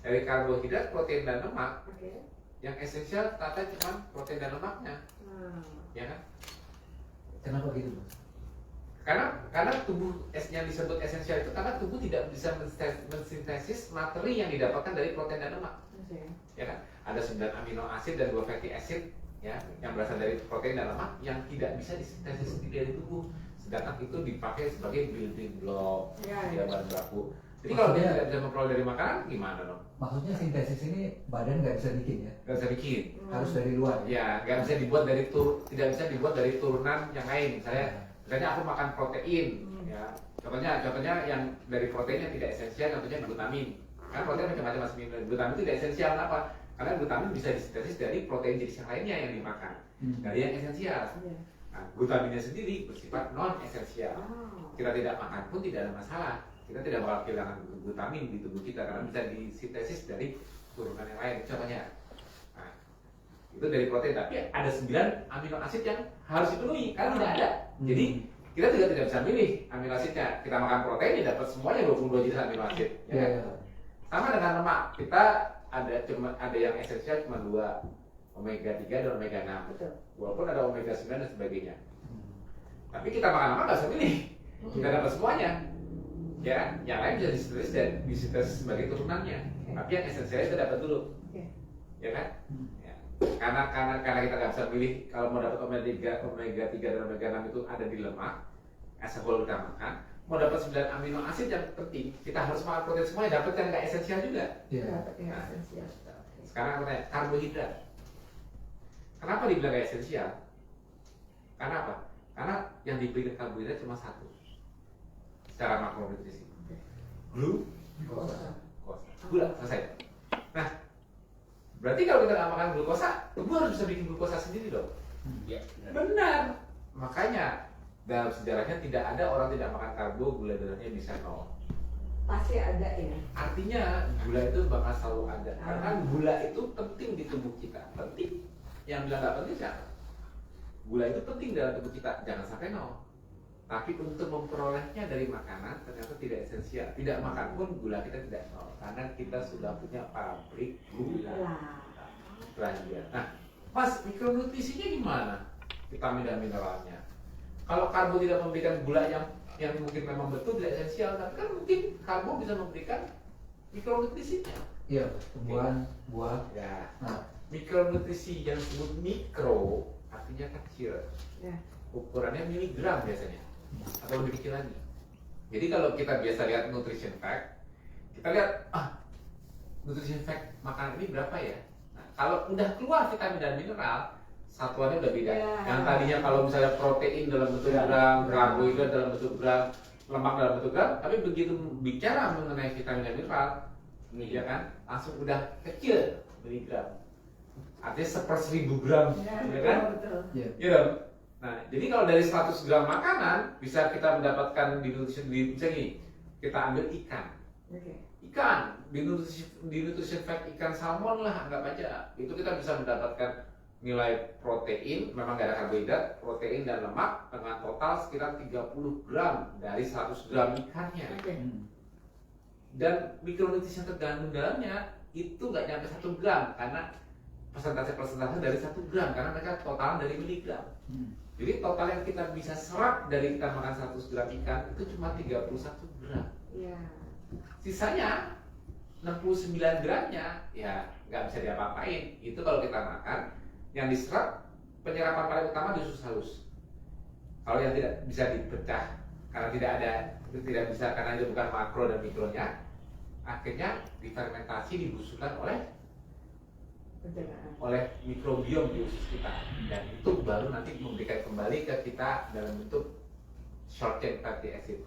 Dari karbohidrat, protein, dan lemak, Oke. yang esensial ternyata cuma protein dan lemaknya, ya kan? Kenapa gitu, Mas? Karena tubuh yang disebut esensial itu karena tubuh tidak bisa mensintesis materi yang didapatkan dari protein dan lemak, Oke. ya kan? Ada 9 amino acid dan 2 fatty acid ya yang berasal dari protein dan lemak yang tidak bisa disintesis dari tubuh, sedangkan itu dipakai sebagai building block Ya, ya ya. bahan baku. Jadi kalau dia Maksudnya- tidak bisa memperoleh dari makanan gimana dong? Maksudnya sintesis ini badan nggak bisa bikin ya? Gak bisa bikin. Harus dari luar ya? Ya, nggak bisa dibuat tidak bisa dibuat dari turunan yang lain. Misalnya aku makan protein, ya. Contohnya yang dari protein yang tidak esensial, contohnya glutamin. Karena protein macam-macam mas glutamin itu tidak esensial, kenapa? Karena glutamin bisa disintesis dari protein jenis yang lainnya yang dimakan, dari yang esensial. Iya. Nah, glutaminnya sendiri bersifat non esensial. Oh. Kita tidak makan pun tidak ada masalah. Kita tidak bakal kehilangan glutamin di tubuh kita karena bisa disintesis dari turunan yang lain. Contohnya, nah, itu dari protein. Tapi ada 9 amino asid yang harus dipenuhi karena tidak ada. Jadi kita juga tidak bisa milih amino asidnya. Kita makan protein ya dapat semuanya 22 jenis amino asid. Ya Iya. kan? Iya. Sama dengan lemak, kita ada yang esensial cuma 2, omega 3 dan omega 6. Betul. Walaupun ada omega 9 dan sebagainya. Tapi kita makan lemak nggak bisa milih. Kita dapat semuanya. Ya kan? Yang lain bisa disintesis dan disintesis sebagai turunannya. Tapi yang esensial itu dapat dulu. Oke. Ya kan? Ya. Karena kita nggak bisa pilih kalau mau dapat omega 3 dan omega 6 itu ada di lemak. As a whole kita makan. Mau dapat 9 amino asid yang penting, kita harus makan protein semuanya, dapat yang nggak esensial juga. Iya. Dapat yang esensial. Sekarang aku tanya, karbohidrat. Kenapa dibilang nggak esensial? Karena apa? Karena yang diberikan karbohidrat cuma 1 secara makronutrisi. Glukosa. Gula, selesai. Nah, Berarti kalau kita nggak makan glukosa, tubuh harus bisa bikin glukosa sendiri dong. Iya. Benar. Makanya dalam sejarahnya tidak ada orang tidak makan karbo, gula darahnya bisa nol. Pasti ada ya. Artinya gula itu bakal selalu ada. Karena gula itu penting di tubuh kita. Penting. Yang bilang nggak penting siapa? Gula itu penting dalam tubuh kita. Jangan sampai nol. Tapi untuk memperolehnya dari makanan ternyata tidak esensial. Tidak makan pun gula kita tidak nol. Karena kita sudah punya pabrik gula. Lanjut. Nah, Mas, mikronutrisinya gimana? Vitamin dan mineralnya. Kalau karbo tidak memberikan gula yang mungkin memang betul tidak esensial, tapi kan mungkin karbo bisa memberikan mikronutrisinya. Iya, tumbuhan, buah. Ya. Nah, Mikronutrisi yang disebut mikro artinya kecil. Ya. Ukurannya miligram biasanya atau lebih kecil lagi. Jadi kalau kita biasa lihat nutrition fact, kita lihat nutrition fact makanan ini berapa ya? Nah, kalau udah keluar vitamin dan mineral, satuannya udah beda. Ya. Yang tadinya kalau misalnya protein dalam bentuk gram, karbohidrat dalam bentuk gram, lemak dalam bentuk gram, tapi begitu bicara mengenai vitamin dan mineral, ya kan, langsung udah kecil miligram. Artinya 1/1000 gram, ya kan? Betul. iya. Iya dong. Nah, jadi kalau dari 100 gram makanan bisa kita mendapatkan di misalnya gini, kita ambil ikan. Oke. Ikan di nutrition fact ikan salmon lah, anggap aja. Itu kita bisa mendapatkan nilai protein, memang gak ada karbohidrat, protein dan lemak dengan total sekitar 30 gram dari 100 gram ikannya. Oke. Dan mikronutrisi yang terkandung dalamnya itu nggak nyampe 1 gram karena persentase dari 1 gram karena mereka total dari miligram. Jadi total yang kita bisa serap dari kita makan 100 gram ikan itu cuma 31 gram. Iya. Sisanya 69 gramnya ya nggak bisa diapa-apain. Itu kalau kita makan yang diserap penyerapan paling utama di usus halus. Kalau yang tidak bisa dipecah karena tidak bisa karena itu bukan makro dan mikronya, akhirnya difermentasi dibusukkan oleh mikrobiom di usus kita, dan itu baru nanti memberikan kembali ke kita dalam bentuk short chain fatty acid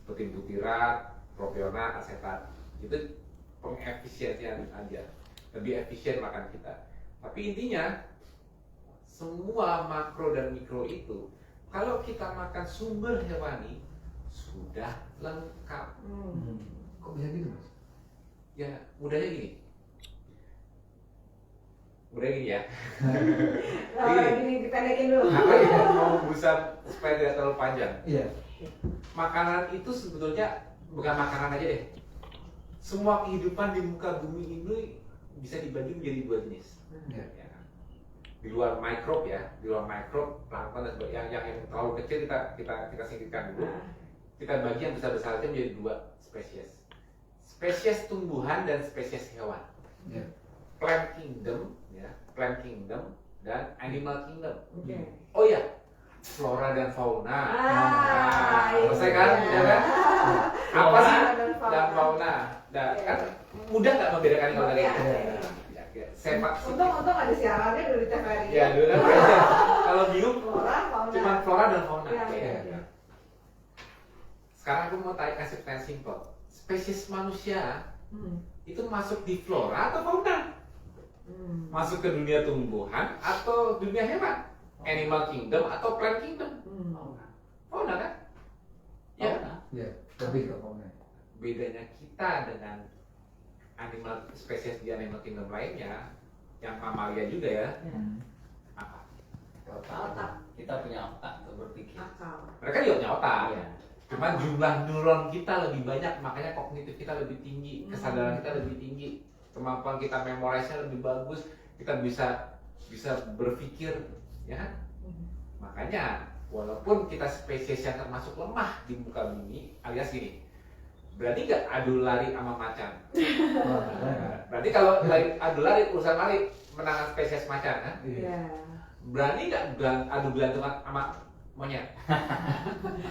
seperti butirat, propionat, asetat. Itu pengefisiensian aja, lebih efisien makan kita. Tapi intinya semua makro dan mikro itu kalau kita makan sumber hewani sudah lengkap. Kok bisa gitu, Mas? Ya mudahnya gini. Ya. Gini dipendekin dulu. Apa yang mau busa supaya tidak terlalu panjang? Iya. Makanan itu sebetulnya bukan makanan aja deh. Semua kehidupan di muka bumi ini bisa dibagi menjadi 2 jenis. Iya. Ya. Di luar mikrob ya, di luar mikrob, plankton dan sebagainya. Yang terlalu kecil kita singkirkan dulu. Kita bagi yang besar-besar aja menjadi 2 spesies. Spesies tumbuhan dan spesies hewan. Iya. Plant kingdom, ya, plant kingdom dan animal kingdom. Oke. Oh ya, flora dan fauna. Iya. Selesai kan? Ya kan? Apa sih Flora dan fauna? Nah, kan mudah nggak membedakan kalau dari itu? Iya. Ya, sepak. Untung ada siarannya dulu di TVRI. Ya, dulu kan. Kalau bingung, Flora, fauna. cuma flora dan fauna. Iya, Oke, iya, ya. iya. Sekarang aku mau kasih pertanyaan simpel. Spesies manusia Hmm. itu masuk di flora atau fauna? Masuk ke dunia tumbuhan atau dunia hewan? Animal kingdom atau plant kingdom? Fauna kan? Ya. Iya, lebih ke fauna. Bedanya kita dengan animal spesies di animal kingdom lainnya, yang mamalia juga ya, apa? Otak. Kita punya otak untuk berpikir. Akal. Mereka juga punya otak. Iya. Cuma jumlah neuron kita lebih banyak, makanya kognitif kita lebih tinggi, kesadaran kita lebih tinggi, kemampuan kita memorize-nya lebih bagus, kita bisa berpikir, ya kan? Makanya walaupun kita spesies yang termasuk lemah di muka bumi, alias gini, berarti nggak adu lari sama macan. Berarti kalau adu lari, urusan lari menangan spesies macan, kan? Iya. Berani nggak adu gelantungan sama monyet?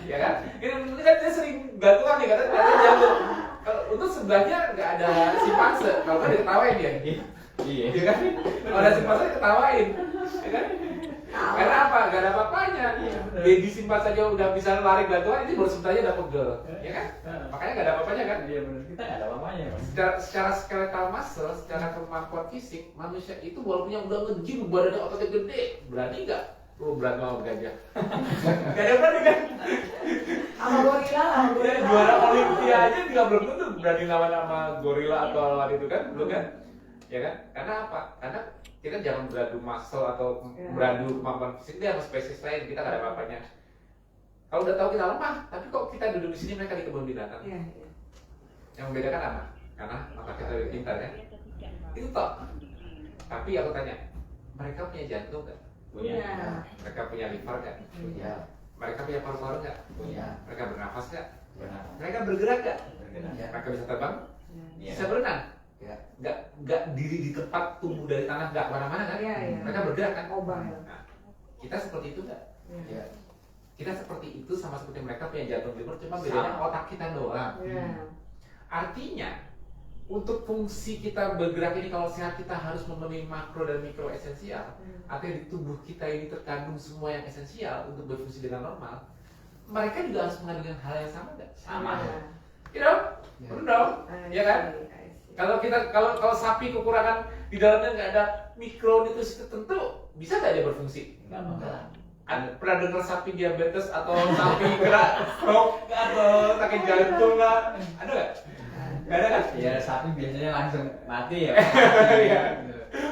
Ya kan? Ini kan dia sering gelantungan nih, katanya jago. Kalau untuk sebelahnya nggak ada simpanse, kalau kan diketawain dia. Iya. Ya kan? Kalau ada simpanse ketawain, ya kan? Karena apa? Gak ada apa-apanya. Dia disimpan saja udah bisa lari bantuan, ini baru sebentar aja udah pegel, ya kan? Makanya gak ada apa-apanya kan? Iya benar, kita nggak ada apa-apanya. Secara skeletal muscle, secara kemampuan fisik, manusia itu walaupun yang udah nge-gym, badannya ototnya gede, berani nggak? Lu berantem sama gajah? Gak ada berani kan? Sama gorila lah. Ya, juara Olimpia aja juga belum tentu berani lawan sama gorila atau lawan itu kan, belum kan? Ya kan? Karena apa? Karena kita jangan beradu muscle atau beradu kemampuan fisik dia sama spesies lain, kita gak ada apa-apanya. Kalau udah tahu kita lemah, tapi kok kita duduk di sini mereka di kebun binatang. Iya. Yang membedakan apa? Karena mata kita lebih pintar ya. Itu toh. Tapi aku tanya, mereka punya jantung nggak? Punya. Mereka punya liver nggak? Punya. Mereka punya paru-paru nggak? Punya. Mereka bernafas nggak? Benar. Mereka bergerak nggak? Bergerak. Mereka bisa terbang? Iya. Bisa berenang? Ya. Nggak diri di tempat, tumbuh dari tanah, nggak kemana-mana kan? Iya, iya. Mereka bergerak kan? Obang. Nah, kita seperti itu nggak? Iya. Ya. Kita seperti itu sama seperti mereka punya jantung liver, cuma bedanya otak kita doang. Iya. Artinya, untuk fungsi kita bergerak ini kalau sehat kita harus memenuhi makro dan mikro esensial. Artinya di tubuh kita ini terkandung semua yang esensial untuk berfungsi dengan normal. Mereka juga harus mengandung hal yang sama nggak? Sama. You know? Benar dong? Ya kan? Kalau sapi kekurangan di dalamnya nggak ada mikronutrisi tertentu, bisa nggak dia berfungsi? Nggak bakalan. Pernah dengar sapi diabetes atau sapi kena stroke atau sakit jantung lah? Ada nggak? Nggak ada kan? Ya sapi biasanya langsung mati ya. Iya.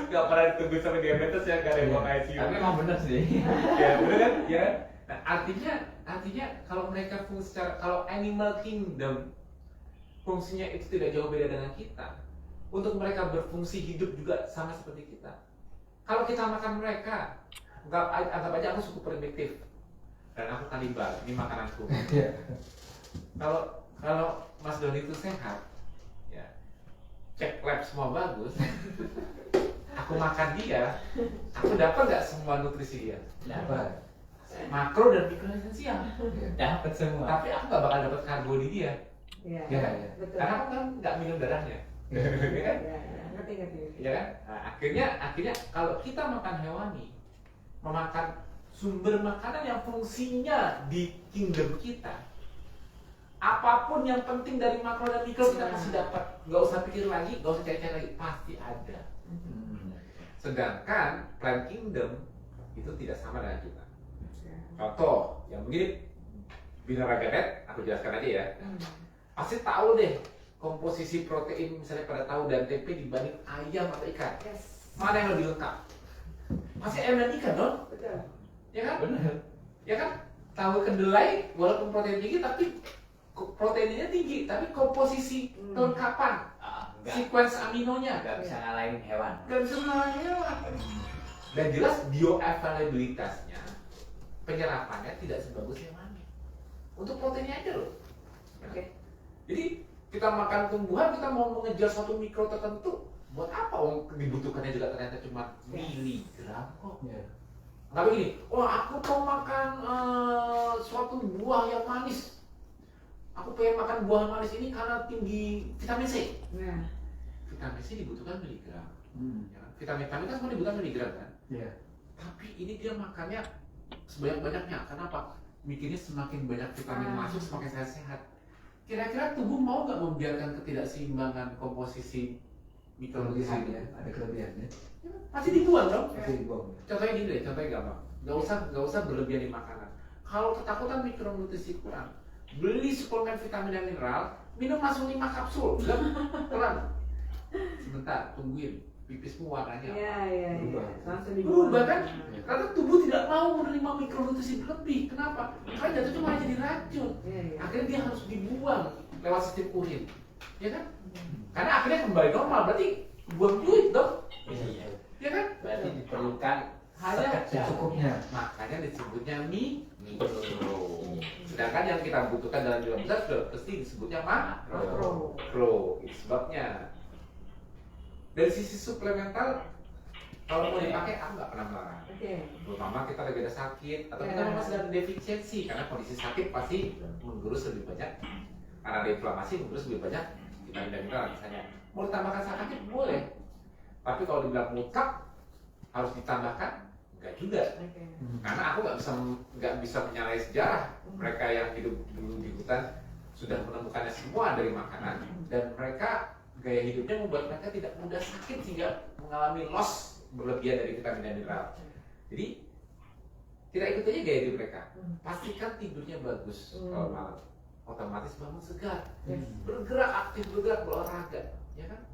Nggak pernah ditunggu sampai diabetes ya, nggak ada yang bawa ke ICU. Tapi emang bener sih. Ya bener kan? Ya. Nah, artinya kalau mereka fungsi kalau animal kingdom fungsinya itu tidak jauh beda dengan kita. Untuk mereka berfungsi hidup juga sama seperti kita. Kalau kita makan mereka, anggap aja aku cukup primitif dan aku kanibal, ini makananku. Ya. Kalau Mas Doni itu sehat, ya cek lab semua bagus, aku makan dia, aku dapat nggak semua nutrisi dia? Dapat. Makro dan mikro esensial. Dapat semua. Tapi aku nggak bakal dapat karbo di dia, Iya. Ya, ya. Betul. karena aku kan nggak minum darahnya, ya kan? Iya, iya. Ngerti. Ya kan? Nah, akhirnya kalau kita makan hewani, memakan sumber makanan yang fungsinya di kingdom kita, apapun yang penting dari makro dan mikro kita pasti dapat. Nggak usah pikir lagi, nggak usah cari-cari lagi, pasti ada. Sedangkan plant kingdom itu tidak sama dengan kita. Contoh yang begini, Binaraganet, aku jelaskan aja ya. Pasti tahu deh komposisi protein misalnya pada tahu dan tempe dibanding ayam atau ikan. Yes. Mana yang lebih lengkap? Pasti ayam dan ikan dong, Betul. ya kan? Bener. Ya kan? Tahu kedelai walaupun protein tinggi tapi proteinnya tinggi, tapi komposisi kelengkapan, Enggak. sequence aminonya Enggak bisa ngalahin hewan. nggak bisa ngalahin. Dan jelas bioavailabilitasnya, penyerapannya tidak sebagus hewani. Untuk proteinnya aja loh. Oke. Jadi kita makan tumbuhan, kita mau mengejar suatu mikro tertentu, buat apa? Dibutuhkannya juga ternyata cuma miligram kok. Ya. Nggak begini, wah aku mau makan suatu buah yang manis. Aku pengen makan buah manis ini karena tinggi vitamin C. Nah. Vitamin C dibutuhkan miligram. Hmm. Ya kan? Vitamin kan semua dibutuhkan miligram kan. Ya. Tapi ini dia makannya sebanyak-banyaknya. Kenapa? Mikirnya semakin banyak vitamin masuk semakin sehat. Kira-kira tubuh mau nggak membiarkan ketidakseimbangan komposisi mikronutrisi Kelebihan ini? ya, ada kelebihannya. Pasti dibuang dong. Pasti dibuang. Contohnya gini deh, contohnya gampang. Nggak usah berlebihan di makanan. Kalau ketakutan mikronutrisi kurang, beli suplemen vitamin dan mineral, minum langsung 5 kapsul, pelan. Sebentar, tungguin pipismu warnanya Iya, apa. iya. Berubah. Langsung Berubah kan? Iya. Karena tubuh tidak mau menerima mikronutrisi berlebih. Kenapa? Karena jatuhnya malah jadi racun. Iya, iya. Akhirnya dia harus dibuang lewat sistem urin, ya kan? Karena akhirnya kembali normal, berarti buang duit dong, Iya. ya kan? Berarti diperlukan Hanya Secukupnya. makanya disebutnya mikro. Sedangkan yang kita butuhkan dalam jumlah besar sudah pasti disebutnya Makro. makro. Itu sebabnya. Dari sisi suplemental, kalau mau dipakai, aku nggak pernah melarang. Oke. Terutama kita lagi ada sakit atau kita Ya. memang sedang defisiensi, karena kondisi sakit pasti menggerus lebih banyak. Karena ada inflamasi menggerus lebih banyak vitamin dan mineral misalnya. Mau ditambahkan saat sakit boleh, tapi kalau dibilang mutlak harus ditambahkan Enggak juga. Oke. Karena aku nggak bisa menyalahi sejarah mereka yang hidup dulu di hutan sudah menemukannya semua dari makanan, dan mereka gaya hidupnya membuat mereka tidak mudah sakit sehingga mengalami loss berlebihan dari vitamin dan mineral. Jadi tidak ikut aja gaya hidup mereka. Pastikan tidurnya bagus kalau malam. Otomatis bangun segar, bergerak aktif, bergerak berolahraga, ya kan?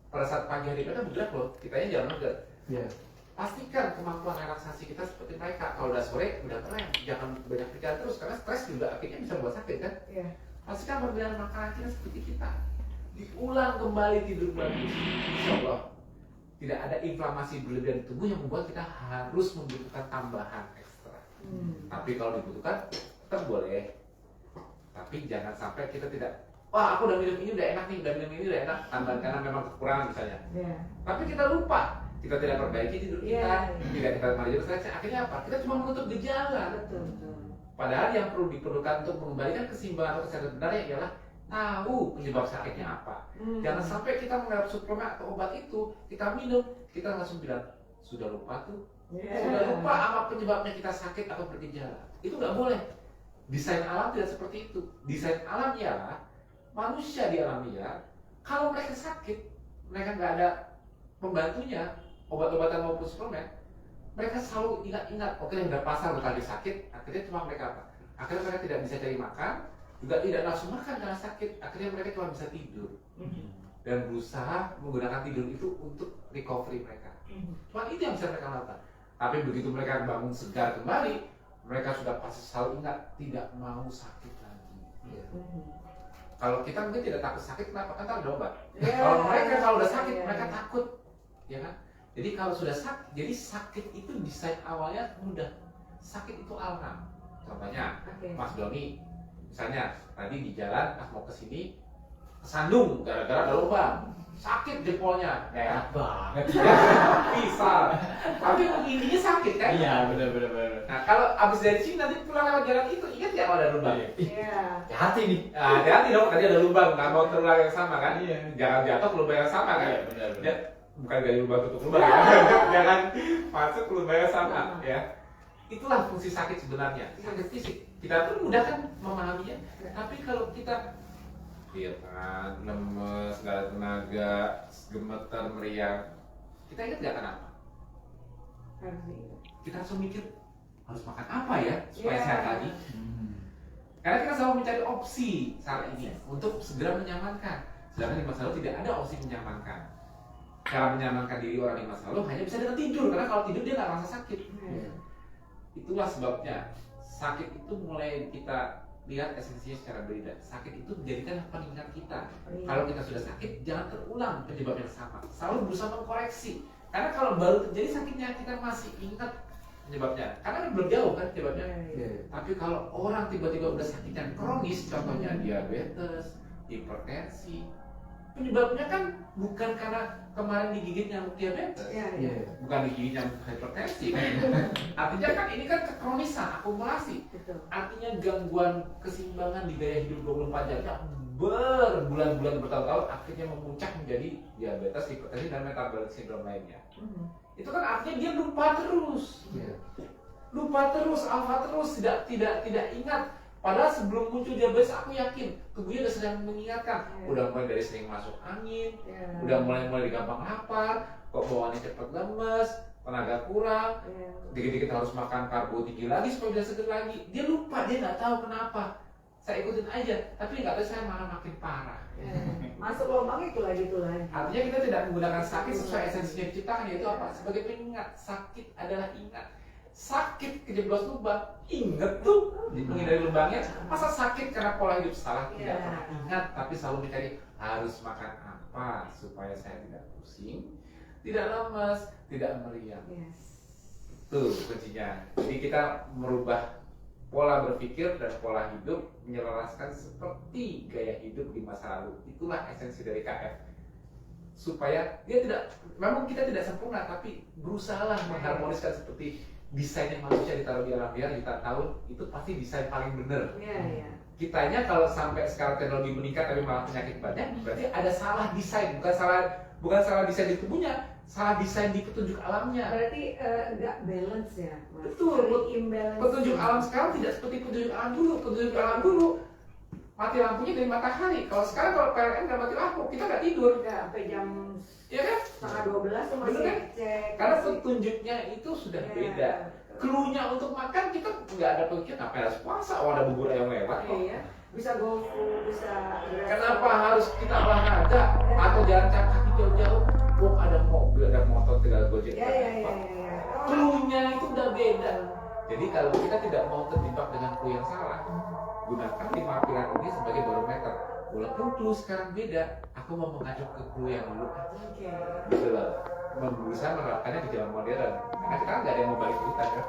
Pada saat pagi hari mereka bergerak loh, kitanya jalan bergerak. Iya. Pastikan kemampuan relaksasi kita seperti mereka. Kalau udah sore, udah keren. Jangan banyak pikiran terus, karena stres juga akhirnya bisa membuat sakit kan? Iya. Pastikan perbedaan makanan kita seperti kita. Diulang kembali tidur bagus. Insya Allah tidak ada inflamasi berlebihan di tubuh yang membuat kita harus membutuhkan tambahan ekstra. Tapi kalau dibutuhkan, tetap boleh. Tapi jangan sampai kita tidak, wah aku udah minum ini udah enak nih, udah minum ini udah enak, tambahan karena memang kekurangan misalnya. Iya. Tapi kita lupa, kita tidak perbaiki tidur kita, Iya. tidak kita manajer stresnya, akhirnya apa? Kita cuma menutup gejala. Betul. Padahal yang perlu diperlukan untuk mengembalikan keseimbangan atau kesehatan sebenarnya ialah tahu penyebab sakitnya apa. Jangan sampai kita menganggap suplemen atau obat itu, kita minum, kita langsung bilang, sudah lupa tuh, sudah lupa apa penyebabnya kita sakit atau bergejala. Itu nggak boleh. Desain alam tidak seperti itu. Desain alam ialah manusia di alam liar, kalau mereka sakit, mereka nggak ada pembantunya, obat-obatan maupun suplemen, mereka selalu ingat-ingat, oke udah pasar tadi sakit, akhirnya cuma mereka apa? Akhirnya mereka tidak bisa cari makan, juga tidak nafsu makan karena sakit, akhirnya mereka cuma bisa tidur dan berusaha menggunakan tidur itu untuk recovery mereka. Cuma itu yang bisa mereka lakukan. Tapi begitu mereka bangun segar kembali, mereka sudah pasti selalu ingat tidak mau sakit lagi. Ya. Kalau kita mungkin tidak takut sakit, kenapa? Kan ada obat. Kalau mereka kalau udah sakit, mereka takut, ya kan? Jadi kalau sudah sakit, jadi sakit itu desain awalnya mudah. Sakit itu alam. Contohnya, Mas Doni, misalnya tadi di jalan pas mau kesini kesandung gara-gara ada lubang, sakit jempolnya, Enak banget. bisa. Tapi intinya sakit kan? Iya, benar. Nah kalau abis dari sini nanti pulang lewat jalan itu, ingat nggak kalau ada lubang? Iya. Hati nih. Nah, hati-hati dong, tadi ada lubang, nggak mau terulang yang sama kan? Iya. Jangan jatuh ke lubang yang sama kan? Iya, benar. Ya, bukan dari lubang tutup lubang ya. Jangan masuk ke lubang yang sama ya. Itulah fungsi sakit sebenarnya, sakit fisik. Kita pun mudah kan memahaminya, tapi kalau kita kan, lemes, nggak ada tenaga, gemeter, meriang, kita ingat nggak kenapa? Kita langsung mikir, harus makan apa ya supaya sehat lagi? Karena kita selalu mencari opsi saat ini untuk segera menyamankan. Sedangkan di masa lalu tidak ada opsi menyamankan. Cara menyamankan diri orang di masa lalu hanya bisa dengan tidur, karena kalau tidur dia nggak merasa sakit. Itulah sebabnya sakit itu mulai kita lihat esensinya secara berbeda. Sakit itu menjadikan pengingat kita. Kalau kita sudah sakit, jangan terulang penyebab yang sama. Selalu berusaha mengkoreksi. Karena kalau baru terjadi sakitnya, kita masih ingat penyebabnya. Karena belum jauh kan penyebabnya. Tapi kalau orang tiba-tiba udah sakit yang kronis, contohnya diabetes, hipertensi, penyebabnya kan bukan karena kemarin digigit nyamuk diabetes, bukan digigit nyamuk hipertensi. Artinya kan ini kan kekronisan, akumulasi. Artinya gangguan keseimbangan di gaya hidup 24 jam berbulan-bulan bertahun-tahun akhirnya memuncak menjadi diabetes, hipertensi dan metabolic syndrome lainnya. Itu kan artinya dia lupa terus, alfa terus, tidak ingat. Padahal sebelum muncul diabetes aku yakin tubuhnya sudah sedang mengingatkan. Udah mulai dari sering masuk angin, udah mulai gampang lapar, kok bawaannya cepat lemes, tenaga kurang, dikit-dikit harus makan karbo tinggi lagi supaya bisa seger lagi. Dia lupa, dia nggak tahu kenapa. Saya ikutin aja, tapi nggak tahu saya malah makin parah. Masuk lubang itu lagi. Artinya kita tidak menggunakan sakit sesuai esensinya diciptakan, yaitu apa? Sebagai pengingat. Sakit adalah ingat. Sakit kejeblos lubang, inget tuh menghindari lubangnya. Masa sakit karena pola hidup salah, tidak pernah ingat, tapi selalu mencari harus makan apa supaya saya tidak pusing, tidak lemes, tidak meriang. Tuh kuncinya. Jadi kita merubah pola berpikir dan pola hidup menyelaraskan seperti gaya hidup di masa lalu. Itulah esensi dari KF. Supaya dia tidak, memang kita tidak sempurna, tapi berusahalah mengharmoniskan seperti desain yang manusia ditaruh di alam liar jutaan tahun, itu pasti desain paling benar. Kitanya kalau sampai sekarang teknologi meningkat tapi malah penyakit banyak, berarti ada salah desain, bukan salah desain di tubuhnya, salah desain di petunjuk alamnya. Berarti nggak balance ya, Mas? Betul. Sering imbalance. Petunjuk alam sekarang tidak seperti petunjuk alam dulu. Petunjuk alam dulu mati lampunya dari matahari. Kalau sekarang kalau PLN nggak mati lampu, kita nggak tidur, Nggak sampai jam ya kan? setengah 12 tuh masih Bener kan? cek. Karena masih- petunjuknya itu sudah Ya, beda. betul. Cluenya untuk makan kita nggak ada petunjuknya, apa harus puasa? Oh, ada bubur ayam lewat kok. Iya, bisa GoFood, bisa. Kenapa harus kita olahraga atau jalan kaki jauh-jauh? Oh, ada mobil, ada motor, tinggal gojek. Ya, ya, ya, ya. Cluenya itu udah beda. Jadi kalau kita tidak mau terjebak dengan clue yang salah, gunakan 5 pilar ini sebagai barometer. Walaupun clue sekarang beda, aku mau mengacu ke clue yang dulu. Oke. Gitu loh. Berusaha menerapkannya di zaman modern. Karena sekarang nggak ada yang mau balik ke hutan ya.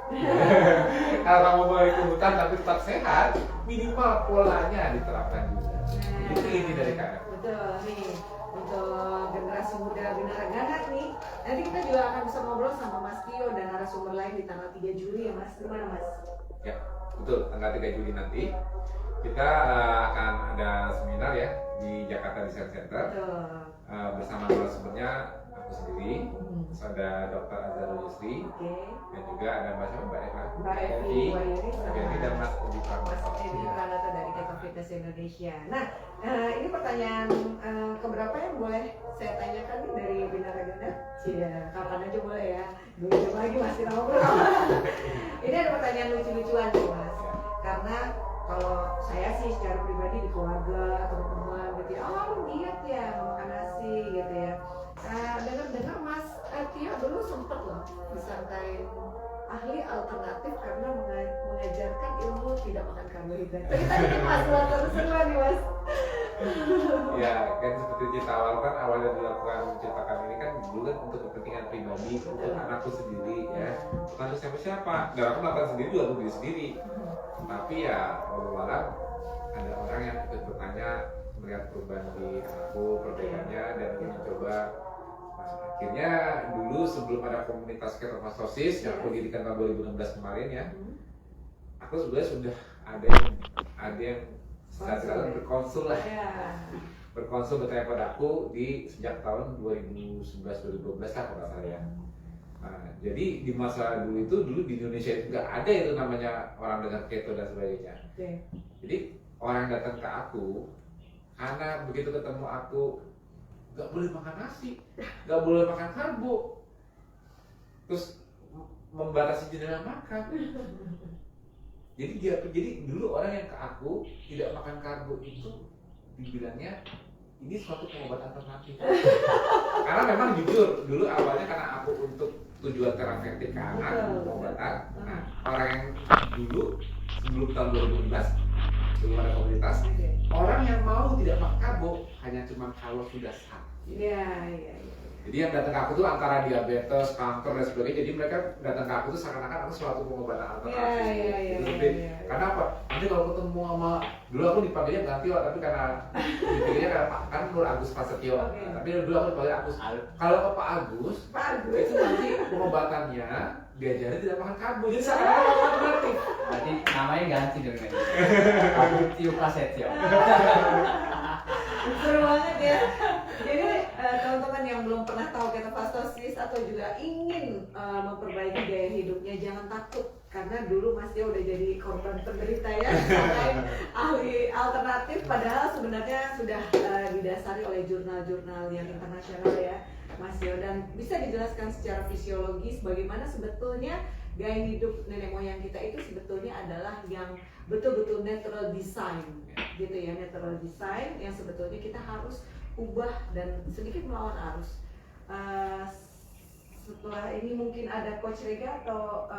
Kalau mau balik ke hutan tapi tetap sehat, minimal polanya diterapkan juga. Itu inti dari kami. Betul nih, untuk generasi muda binaragana nih, nanti kita juga akan bisa ngobrol sama Mas Tio dan narasumber lain di tanggal 3 Juli ya Mas. Gimana Mas? Ya, betul. Tanggal 3 Juli nanti kita akan ada seminar ya di Jakarta Design Center Betul. bersama narasumbernya aku sendiri, terus ada Dr. Azharul Yusri, Oke. dan juga ada Mbak Eva, Mbak Evi Wahyuni Mbak Evi dan Mas Edi Mas Pramono. Edi Pranata dari Keto Fitness Indonesia. Nah, ini pertanyaan keberapa yang boleh saya tanyakan nih dari binaragana? Iya, kapan aja boleh ya. 2 jam lagi masih ngobrol. Ini ada pertanyaan lucu-lucuan nih Mas. Karena kalau saya sih secara pribadi di keluarga atau teman gitu ya, oh lu diet ya, nggak makan nasi gitu ya. Dengar-dengar Mas Tio dulu sempet loh disangkain ahli alternatif karena mengajarkan ilmu tidak makan karbohidrat. Cerita dikit Mas, buat seru nih Mas. Ya, kan seperti cerita awal kan awalnya dilakukan menciptakan ini kan dulu kan untuk kepentingan pribadi, untuk anakku sendiri ya, bukan untuk siapa-siapa. Dan aku melakukan sendiri juga untuk diri sendiri. Tapi ya, walau ada orang yang ikut bertanya melihat perubahan di anakku, perbaikannya dan ingin mencoba. Akhirnya dulu sebelum ada komunitas ketofastosis yang aku dirikan tahun 2016 kemarin ya, aku sebenarnya sudah ada yang secara berkonsul lah, Ya. berkonsul bertanya pada aku di sejak tahun 2011-2012 lah kalau nggak salah ya. Nah, jadi di masa dulu di Indonesia itu nggak ada itu namanya orang dengan keto dan sebagainya. Oke. Jadi orang yang datang ke aku karena begitu ketemu aku nggak boleh makan nasi, nggak boleh makan karbo, terus membatasi jendela makan. Jadi dulu orang yang ke aku tidak makan karbo itu dibilangnya ini suatu pengobatan alternatif. Karena memang jujur dulu awalnya karena aku untuk tujuan terapeutik ke anak pengobatan. Nah, orang yang dulu sebelum tahun 2012 belum ada komunitas, orang yang mau tidak makan karbo hanya cuma kalau sudah sakit. Iya. Jadi yang datang ke aku tuh antara diabetes, kanker dan sebagainya. Jadi mereka datang ke aku tuh seakan-akan aku suatu pengobatan alternatif. Iya. Karena apa? Nanti kalau ketemu sama dulu aku dipanggilnya Gantio, tapi karena dipikirnya karena Pak kan Nur Agus Prasetyo. Oke. Tapi dulu aku dipanggil Agus. Kalau ke Pak Agus, itu nanti pengobatannya diajarin tidak makan karbo. Jadi seakan-akan alternatif. Berarti namanya ganti dong ini. Aku Tio Prasetyo. Seru banget ya. Jadi teman-teman yang belum pernah tahu ketofastosis atau juga ingin memperbaiki gaya hidupnya, jangan takut karena dulu Mas Tio udah jadi korban penderita ya, sampai ahli alternatif, padahal sebenarnya sudah didasari oleh jurnal-jurnal yang internasional ya Mas Tio, dan bisa dijelaskan secara fisiologis bagaimana sebetulnya gaya hidup nenek moyang kita itu sebetulnya adalah yang betul-betul natural design gitu ya, natural design yang sebetulnya kita harus ubah dan sedikit melawan arus. Setelah ini mungkin ada Coach Rega atau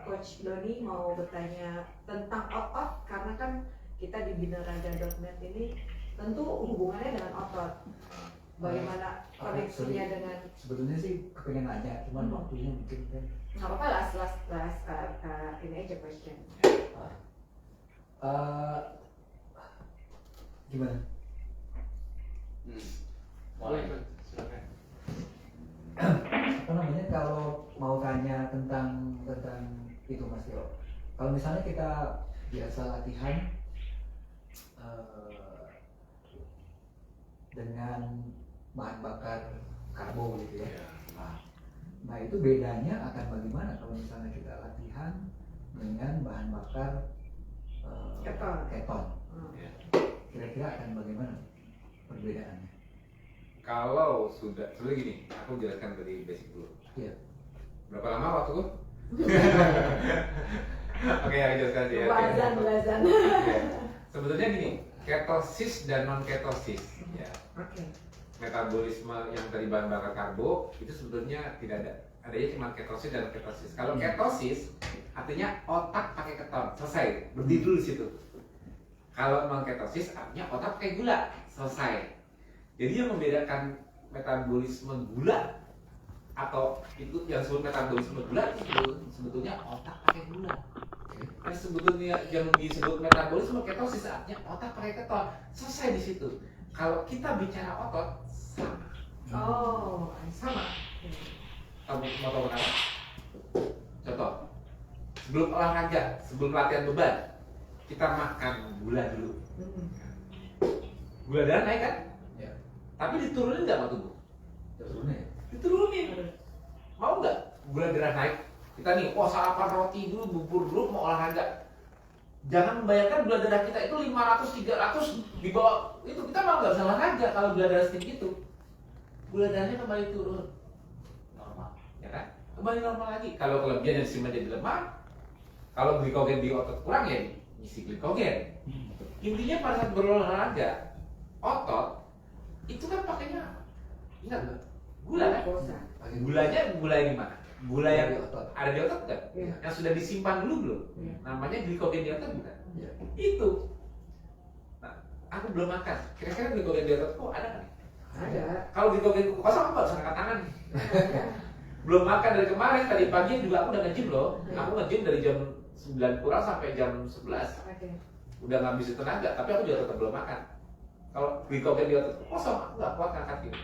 Coach Doni mau bertanya tentang otot, karena kan kita di binaraga.net ini tentu hubungannya dengan otot. Bagaimana koneksinya dengan, sebetulnya sih kepengen nanya, cuman waktunya mungkin kan. nggak apa-apa, last ini aja question. Gimana? Mulai. Apa namanya, kalau mau tanya tentang itu Mas Tio, kalau misalnya kita biasa latihan dengan bahan bakar karbo gitu ya. Iya. Nah itu bedanya akan bagaimana kalau misalnya kita latihan dengan bahan bakar keton. Iya. Kira-kira akan bagaimana perbedaannya? Kalau sudah gini, aku jelaskan dari basic dulu. Iya. Berapa lama waktuku? Oke, aku jelaskan aja ya. Belazan. Oke. Sebetulnya gini, ketosis dan non ketosis, ya. Oke. Metabolisme yang dari bahan bakar karbo itu sebetulnya tidak ada. Adanya cuma ketosis dan ketosis. Kalau ketosis artinya otak pakai keton, selesai. Berhenti dulu di situ. Kalau non ketosis artinya otak pakai gula, selesai. Jadi yang membedakan metabolisme gula atau itu yang disebut metabolisme gula itu sebetulnya otak pakai gula. Nah, sebetulnya yang disebut metabolisme ketosis artinya otak pakai keton, selesai di situ. Kalau kita bicara otot sama. Oh, Sama. Kamu mau tahu kenapa? Contoh, sebelum olahraga, sebelum latihan beban, kita makan gula dulu. Gula darah naik kan? Ya. Tapi diturunin nggak sama tubuh? Turunin. Diturunin. Mau nggak gula darah naik? Kita nih, sarapan roti dulu, bubur dulu, mau olahraga. Jangan membayangkan gula darah kita itu 500, 300 di bawah itu, kita mau nggak bisa olahraga kalau gula darah setinggi itu. Gula darahnya kembali turun normal, ya kan? Kembali normal lagi. Kalau kelebihan yang disimpan jadi lemak, kalau glikogen di otot kurang ya isi glikogen. Intinya pada saat berolahraga, otot itu kan pakainya apa? Ingat nggak? Gula kan? Gulanya gula yang di mana? Gula yang Di otot. ada di otot kan? Iya. Yang sudah disimpan dulu belum? Iya. Namanya glikogen di otot bukan? Ya. Itu. Nah, aku belum makan. Kira-kira glikogen di otot kok ada nggak? Ada. Kalau glikogen kosong aku nggak bisa angkat tangan nih. Belum makan dari kemarin, tadi pagi juga aku udah nge-gym loh. Iya. Aku nge-gym dari jam 9 kurang sampai jam 11. Oke. Udah ngabisin tenaga, tapi aku juga tetap belum makan. Kalau glikogen di otot kosong, aku nggak kuat ngangkat gini.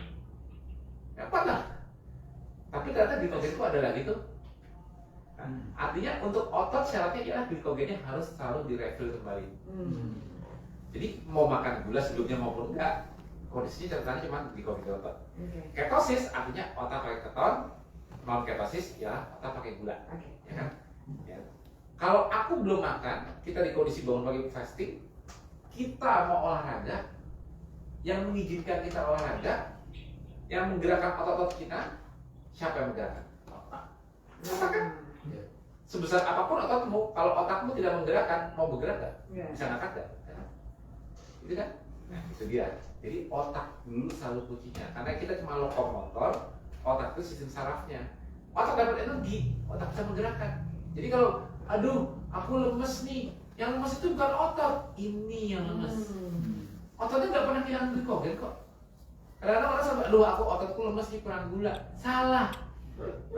Ya kuat lah. Tapi ternyata glikogen itu ada lagi tuh. Nah, artinya untuk otot syaratnya ialah glikogennya harus selalu direfill kembali. Jadi mau makan gula sebelumnya maupun enggak, kondisinya catatannya cuma glikogen di otot. Oke. Ketosis artinya otak pakai keton, non ketosis ya otak pakai gula. Oke. Ya kan? Ya. Kalau aku belum makan, kita di kondisi bangun pagi fasting, kita mau olahraga, yang mengizinkan kita olahraga, yang menggerakkan otot-otot kita, siapa yang menggerakkan? Otak. Otak kan? Ya. Sebesar apapun ototmu, kalau otakmu tidak menggerakkan, mau bergerak nggak? Iya. Bisa ngangkat nggak? Itu kan? Nah, itu dia. Jadi otak dulu selalu kuncinya, karena kita cuma lokomotor, otak itu sistem sarafnya. Otak dapat energi, otak bisa menggerakkan. Jadi kalau, aduh, aku lemes nih, yang lemes itu bukan otot, ini yang lemes. Ototnya nggak pernah kehilangan glikogen kok. Kadang-kadang orang sampai, aduh aku ototku lemes nih kurang gula. Salah.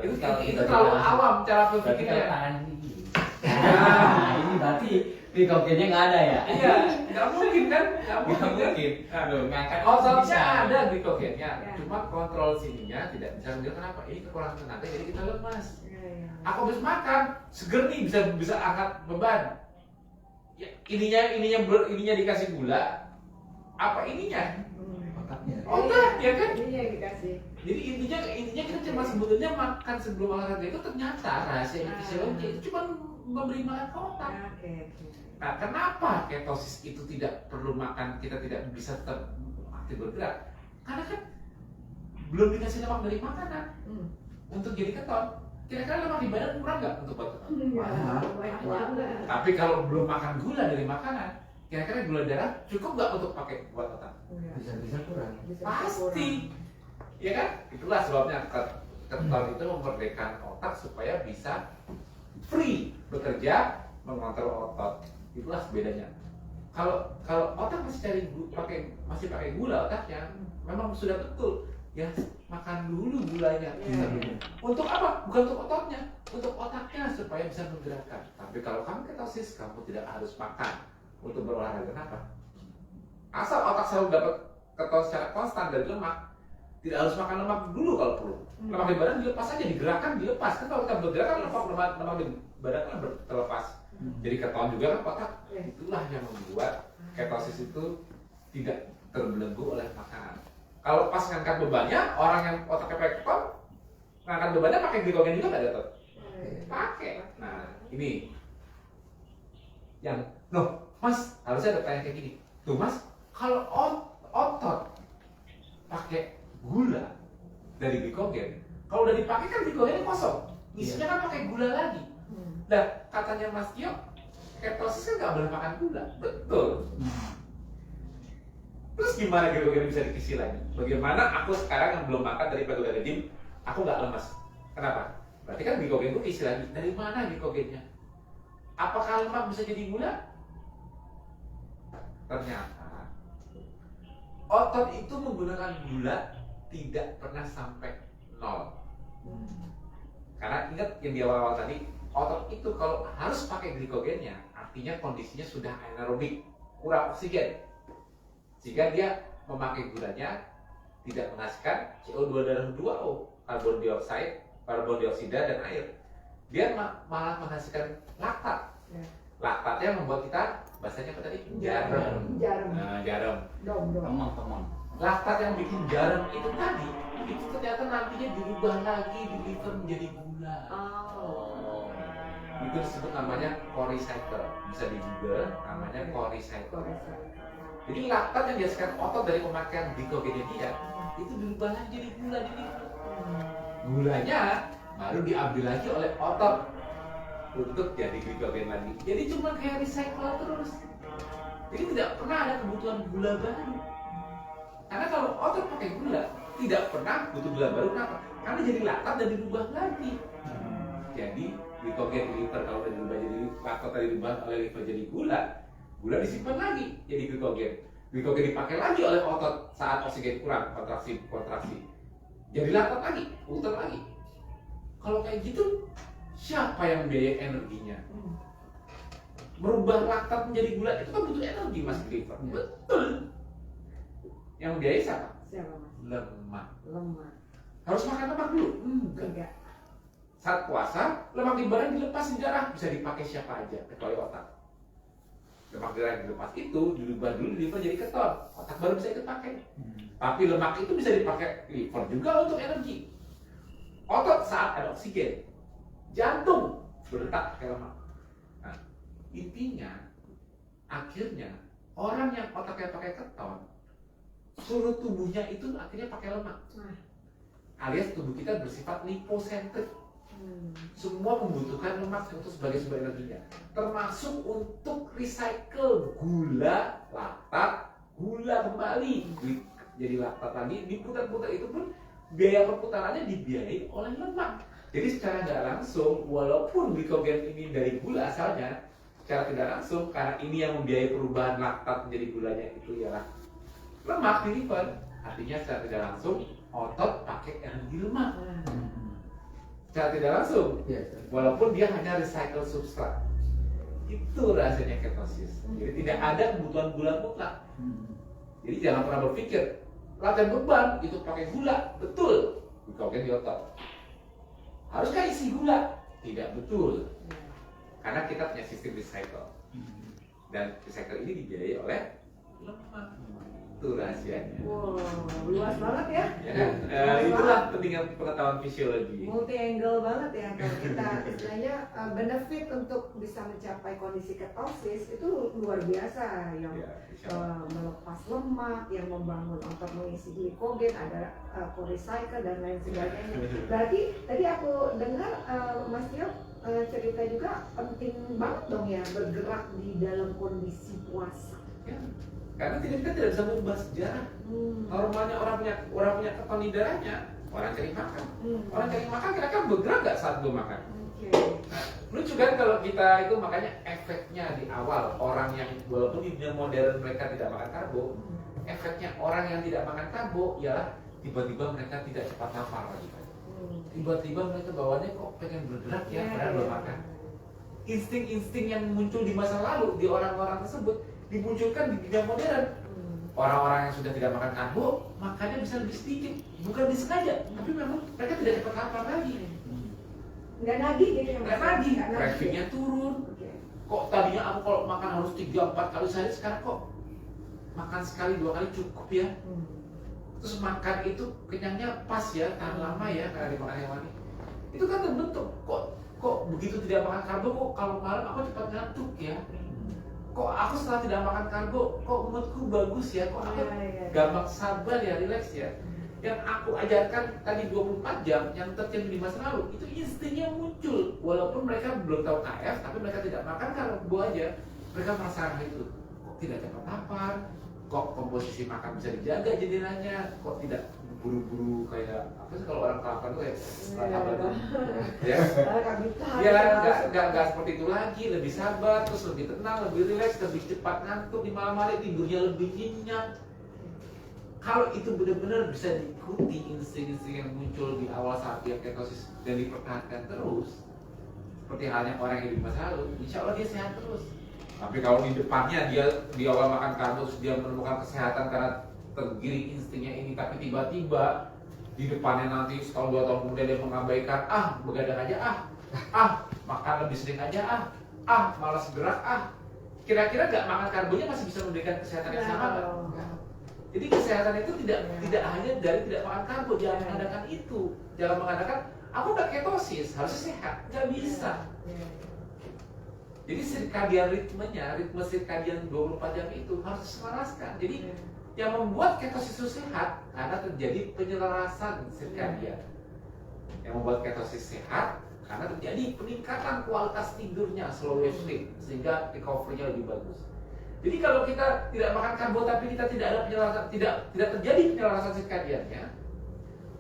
Itu terlalu awam cara Berarti kalau berpikirnya. tangan ini gini. Nah, ini berarti glikogennya nggak ada ya? Iya, nggak mungkin kan? Nggak Nggak mungkin kan? mungkin. Aduh, ngangkat Ototnya bisa. ada glikogennya, Ya. cuma kontrol sininya tidak bisa menunjukkan kenapa. Ini kekurangan tenaga jadi kita lemas. Iya. Aku habis makan, seger nih bisa angkat beban. Ya, ininya dikasih gula. Apa ininya? Otaknya. Otak, ya kan? Ini yang dikasih. Jadi intinya kita cuma sebetulnya makan sebelum olahraga itu ternyata rahasia fisiologi itu cuma memberi makan ke otak. Oke. Nah, kenapa ketosis itu tidak perlu makan, kita tidak bisa tetap aktif bergerak? Karena kan belum dikasih lemak dari makanan untuk jadi keton. Kira-kira lemak di badan kurang nggak untuk buat keton? Banyak banget. Tapi kalau belum makan gula dari makanan, kira-kira gula darah cukup nggak untuk pakai buat otak? Bisa kurang. Pasti, ya kan? Itulah sebabnya keton itu memerdekakan otak supaya bisa free bekerja mengontrol otot. Itulah bedanya. Kalau otak masih pakai gula otaknya, memang sudah betul. Ya makan dulu gulanya. Untuk apa? Bukan untuk ototnya, untuk otaknya supaya bisa menggerakkan. Tapi kalau kamu ketosis, kamu tidak harus makan untuk berolahraga. Kenapa? Asal otak selalu dapat keton secara konstan dari lemak, tidak harus makan lemak dulu kalau perlu. Lemak di badan dilepas aja, digerakkan, dilepas. Kan kalau kita bergerak kan lemak di badan kan terlepas. Jadi keton juga kan otak. Itulah yang membuat ketosis itu tidak terbelenggu oleh makanan. Kalau pas ngangkat bebannya, orang yang otaknya pakai keton, ngangkat bebannya pakai glikogen juga nggak Dok? Pakai. Nah, ini yang, loh Mas, harusnya ada tanya kayak gini. Tuh Mas, kalau otot pakai gula dari glikogen, kalau udah dipakai kan glikogennya kosong, isinya kan pakai gula lagi. Nah, katanya Mas Tio, ketosis kan nggak boleh makan gula, betul. Terus gimana glikogen bisa diisi lagi? Bagaimana aku sekarang yang belum makan dari pagi udah gym, aku nggak lemas? Kenapa? Berarti kan glikogen itu diisi lagi. Dari mana glikogennya? Apakah lemak bisa jadi gula? Ternyata otot itu menggunakan gula tidak pernah sampai nol. Karena ingat yang di awal-awal tadi, otot itu kalau harus pakai glikogennya, artinya kondisinya sudah anaerobik, kurang oksigen. Sehingga dia memakai gulanya tidak menghasilkan CO2 dan H2O, karbon dioksida dan air. Dia malah menghasilkan laktat. Laktatnya membuat kita, bahasanya apa tadi? Garam. Nah, garam. Teman-teman. Laktat yang bikin garam itu tadi, itu ternyata nantinya dirubah lagi, di liver menjadi gula. Oh. Itu disebut namanya co-recycle. Bisa di Google, namanya co-recycle. Jadi laktat yang dihasilkan otot dari pemakaian glikogennya dia, itu dirubah lagi jadi gula di liver. Gulanya baru diambil lagi oleh otot untuk jadi glikogen lagi. Jadi cuma kayak recycle terus. Jadi tidak pernah ada kebutuhan gula baru. Karena kalau otot pakai gula, tidak pernah butuh gula baru. Kenapa? Karena jadi laktat dan dirubah lagi. Jadi glikogen di liver kalau udah dirubah jadi laktat dan dirubah oleh liver jadi gula, gula disimpan lagi jadi glikogen. Glikogen dipakai lagi oleh otot saat oksigen kurang, kontraksi. Jadi laktat lagi, putar lagi. Kalau kayak gitu, siapa yang biaya energinya? Merubah laktat menjadi gula itu kan butuh energi Mas liver. Betul. Yang biaya siapa? Siapa Mas? Lemak. Harus makan lemak dulu? Enggak. Saat puasa, lemak di badan dilepas di darah, bisa dipakai siapa aja kecuali otak. Lemak darah yang dilepas itu dirubah dulu liver jadi keton, otak baru bisa ikut pakai. Tapi lemak itu bisa dipakai liver juga untuk energi. Otot saat ada oksigen, jantung berdetak pakai lemak. Nah, intinya, akhirnya orang yang otaknya pakai keton, suruh tubuhnya itu akhirnya pakai lemak. Alias tubuh kita bersifat liposentrik. Semua membutuhkan lemak untuk sebagai sumber energinya, termasuk untuk recycle gula, laktat, gula kembali jadi laktat lagi, diputar-putar. Itu pun biaya perputarannya dibiayai oleh lemak. Jadi secara nggak langsung, walaupun glikogen ini dari gula asalnya, secara tidak langsung karena ini yang membiayai perubahan laktat menjadi gulanya itu ialah lemak di liver. Artinya secara tidak langsung otot pakai energi lemak. Secara tidak langsung, walaupun dia hanya recycle substrat. Itu rasanya ketosis. Jadi tidak ada kebutuhan gula mutlak. Jadi jangan pernah berpikir latihan beban itu pakai gula, betul. Glikogen di otot. Haruskah isi gula? Tidak betul. Karena kita punya sistem recycle. Dan recycle ini dibiayai oleh lemak. Itu rahasianya. Wow, luas banget ya. Ya kan? Itulah pentingnya pengetahuan fisiologi. Multi angle banget ya kalau kita istilahnya benefit untuk bisa mencapai kondisi ketosis itu luar biasa yang Ya, melepas lemak, yang membangun otot mengisi glikogen, ada co-recycle dan lain sebagainya. Berarti tadi aku dengar Mas Tio cerita juga penting banget dong ya bergerak di dalam kondisi puasa. Ya. Karena kita tidak bisa mengubah sejarah. Normalnya orang punya keton di darahnya, orang cari makan. Orang cari makan kira-kira bergerak nggak saat belum makan? Nah, lucu kan kalau kita itu, makanya efeknya di awal orang yang walaupun di dunia modern mereka tidak makan karbo, efeknya orang yang tidak makan karbo ialah tiba-tiba mereka tidak cepat lapar lagi. Tiba-tiba mereka bawaannya kok pengen bergerak ya, padahal belum makan. Insting-insting yang muncul di masa lalu di orang-orang tersebut dimunculkan di dunia modern. Orang-orang yang sudah tidak makan karbo, makannya bisa lebih sedikit, bukan disengaja, tapi memang mereka tidak cepat lapar lagi. Nggak nagih gitu ya? Nggak nagih, cravingnya turun. Kok tadinya aku kalau makan harus 3-4 kali sehari, sekarang kok makan sekali 2 kali cukup ya. terus makan itu kenyangnya pas ya, tahan lama ya karena dimakan hewani. Itu kan terbentuk kok begitu tidak makan karbo kok kalau malam aku cepat ngantuk ya. Kok aku setelah tidak makan karbo kok moodku bagus ya, kok aku gampang sabar ya, rileks ya. Yang aku ajarkan tadi 24 jam yang terjadi di masa lalu itu instingnya muncul walaupun mereka belum tahu KF, tapi mereka tidak makan karbo aja. Mereka merasakan itu, kok tidak cepat lapar, kok komposisi makan bisa dijaga jendela-nya, kok tidak buru-buru kayak apa sih kalau orang kelaparan tuh kayak apa tuh ya nggak seperti itu lagi, lebih sabar, terus lebih tenang, lebih rileks, lebih cepat ngantuk di malam hari, tidurnya lebih nyenyak. Kalau itu benar-benar bisa diikuti insting-insting yang muncul di awal saat dia ketosis dan dipertahankan terus seperti halnya orang yang hidup di masa lalu, insya Allah dia sehat terus. Tapi kalau di depannya dia di awal makan karbo terus dia menemukan kesehatan karena tergiring instingnya ini, tapi tiba-tiba di depannya nanti setahun 2 tahun kemudian dia mengabaikan begadang aja makan lebih sering aja malas gerak kira-kira nggak makan karbonya masih bisa memberikan kesehatan yang sama nggak? Jadi kesehatan itu tidak hanya dari tidak makan karbo, jangan mengadakan itu, jangan mengadakan aku udah ketosis harusnya sehat, nggak bisa. Jadi sirkadian ritmenya, ritme sirkadian 24 jam itu harus diselaraskan. Jadi yang membuat ketosis itu sehat karena terjadi penyelarasan sirkadian. Yang membuat ketosis sehat karena terjadi peningkatan kualitas tidurnya, slow wave sleep, sehingga recovery-nya lebih bagus. Jadi kalau kita tidak makan karbo tapi kita tidak ada penyelarasan, tidak terjadi penyelarasan sirkadiannya,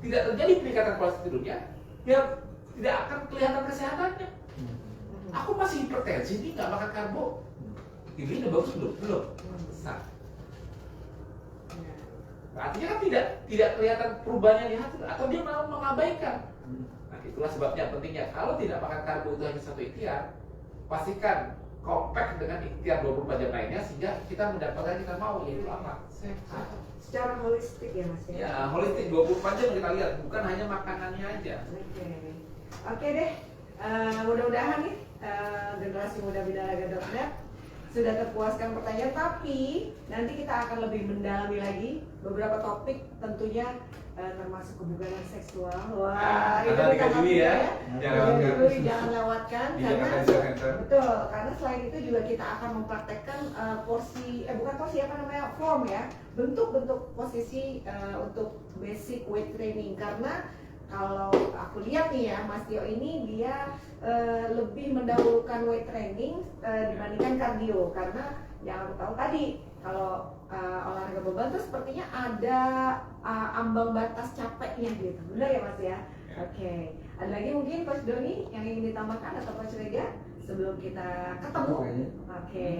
tidak terjadi peningkatan kualitas tidurnya, ya tidak akan kelihatan kesehatannya. Aku masih hipertensi nih, nggak makan karbo. Tidurnya udah bagus belum? Besar. Artinya kan tidak kelihatan perubahannya di hati, atau dia malah mengabaikan. Nah itulah sebabnya pentingnya kalau tidak makan karbo itu hanya satu ikhtiar, pastikan compact dengan ikhtiar 24 jam lainnya sehingga kita mendapatkan yang kita mau, yaitu apa? Sehat. Secara holistik ya Mas ya? Ya, holistik 24 jam kita lihat, bukan hanya makanannya aja. Oke deh, mudah-mudahan nih generasi muda binaraga.net sudah terpuaskan pertanyaan, tapi nanti kita akan lebih mendalami lagi beberapa topik tentunya termasuk hubungan seksual. Wah, itu kita dulu ya. Jangan lewatkan karena betul, karena selain itu juga kita akan mempraktekkan form ya, bentuk-bentuk posisi untuk basic weight training. Karena kalau aku lihat nih ya, Mas Tio ini dia lebih mendahulukan weight training dibandingkan kardio, karena yang aku tahu tadi kalau olahraga beban tuh sepertinya ada ambang batas capeknya gitu, benar ya Mas ya? Oke. Ada lagi mungkin Coach Doni yang ingin ditambahkan atau Coach Rega sebelum kita ketemu? Oke.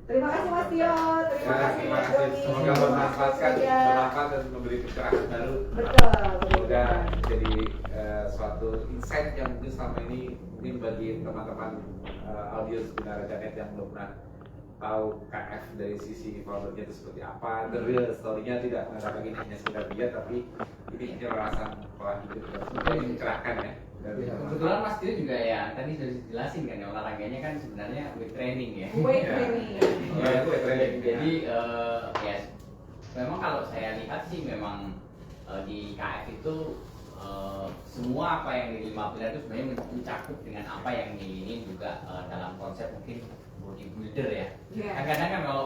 Terima kasih Mas Tio, terima kasih Mas Doni. Semoga bermanfaat dan memberi pencerahan baru. Betul. Semoga jadi suatu insight yang mungkin selama ini mungkin bagi teman-teman audiens binaraga.net yang belum pernah tahu KF dari sisi foundernya itu seperti apa, the real story-nya tidak ada lagi hanya sekedar dia, tapi ini penyelarasan pola hidup dan semoga dicerahkan ya. Kebetulan Mas Tio juga ya tadi sudah dijelasin kan ya, olahraganya kan sebenarnya weight training ya. Weight training. Weight training. Jadi ya memang kalau saya lihat sih memang di KF itu semua apa yang di 5 pilar itu sebenarnya mencakup dengan apa yang diingin juga dalam konsep mungkin bodybuilder ya. Kadang-kadang kan kalau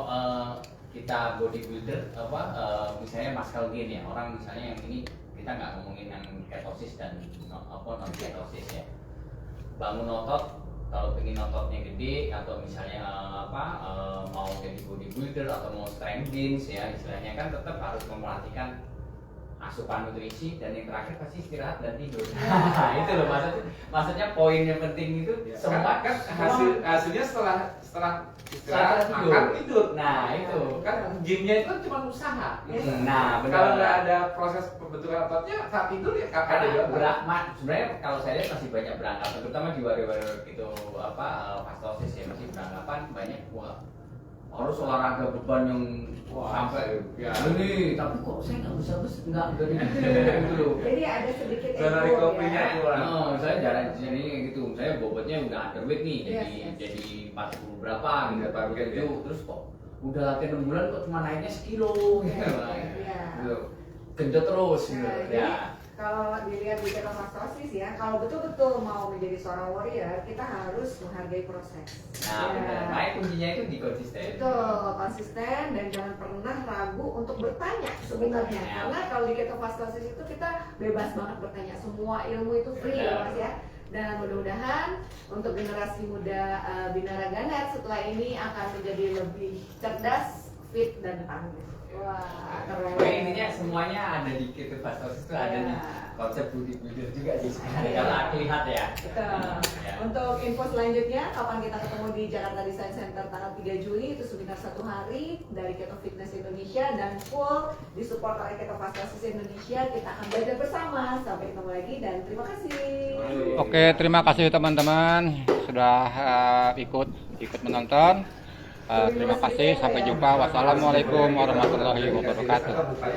kita bodybuilder misalnya muscle gain ya, orang misalnya yang ini kita nggak ngomongin yang ketosis dan non ketosis ya, bangun otot, kalau pengen ototnya gede atau misalnya mau jadi bodybuilder atau mau strength gains ya istilahnya, kan tetap harus memperhatikan asupan nutrisi dan yang terakhir pasti istirahat dan tidur. Itu loh maksudnya poin yang penting itu semua kan hasilnya setelah istirahat makan tidur. Nah itu kan gymnya itu kan cuma usaha. Nah benar. Kalau nggak ada proses pembentukan ototnya saat tidur ya kapan ada sebenarnya kalau saya lihat masih banyak beranggapan, terutama di warrior itu fastosis ya, masih beranggapan banyak harus olahraga beban yang sampai ini, tapi kok saya nggak dari gitu loh. Jadi ada sedikit zona recovery-nya kurang. Saya jarang jadi gitu, saya bobotnya udah underweight nih, jadi 40 berapa gitu, terus kok udah latihan 6 bulan kok cuma naiknya sekilo gitu. gendut terus gitu. Nah, jadi kalau dilihat di ketofastosis ya, kalau betul-betul mau menjadi seorang warrior, kita harus menghargai proses. Nah, benar. Makanya kuncinya itu di konsisten. Betul, konsisten dan jangan pernah ragu untuk bertanya sebenarnya. Ya. Karena kalau di ketofastosis itu kita bebas banget bertanya, semua ilmu itu free ya Mas ya. Dan mudah-mudahan untuk generasi muda Binara Ganet setelah ini akan menjadi lebih cerdas, fit dan tangguh. Wah, keren. Pokoknya intinya semuanya ada di ketofastosis itu ada di konsep bodybuilder juga sih sekarang. Iya. Kalau aku lihat ya. Betul. Ya. Untuk info selanjutnya, kapan kita ketemu di Jakarta Design Center tanggal 3 Juli, itu seminar 1 hari dari Keto Fitness Indonesia dan full disupport oleh Ketofastosis Indonesia. Kita akan belajar bersama. Sampai ketemu lagi dan terima kasih. Oke, terima kasih teman-teman sudah ikut menonton. Terima kasih, sampai jumpa. Wassalamualaikum warahmatullahi wabarakatuh.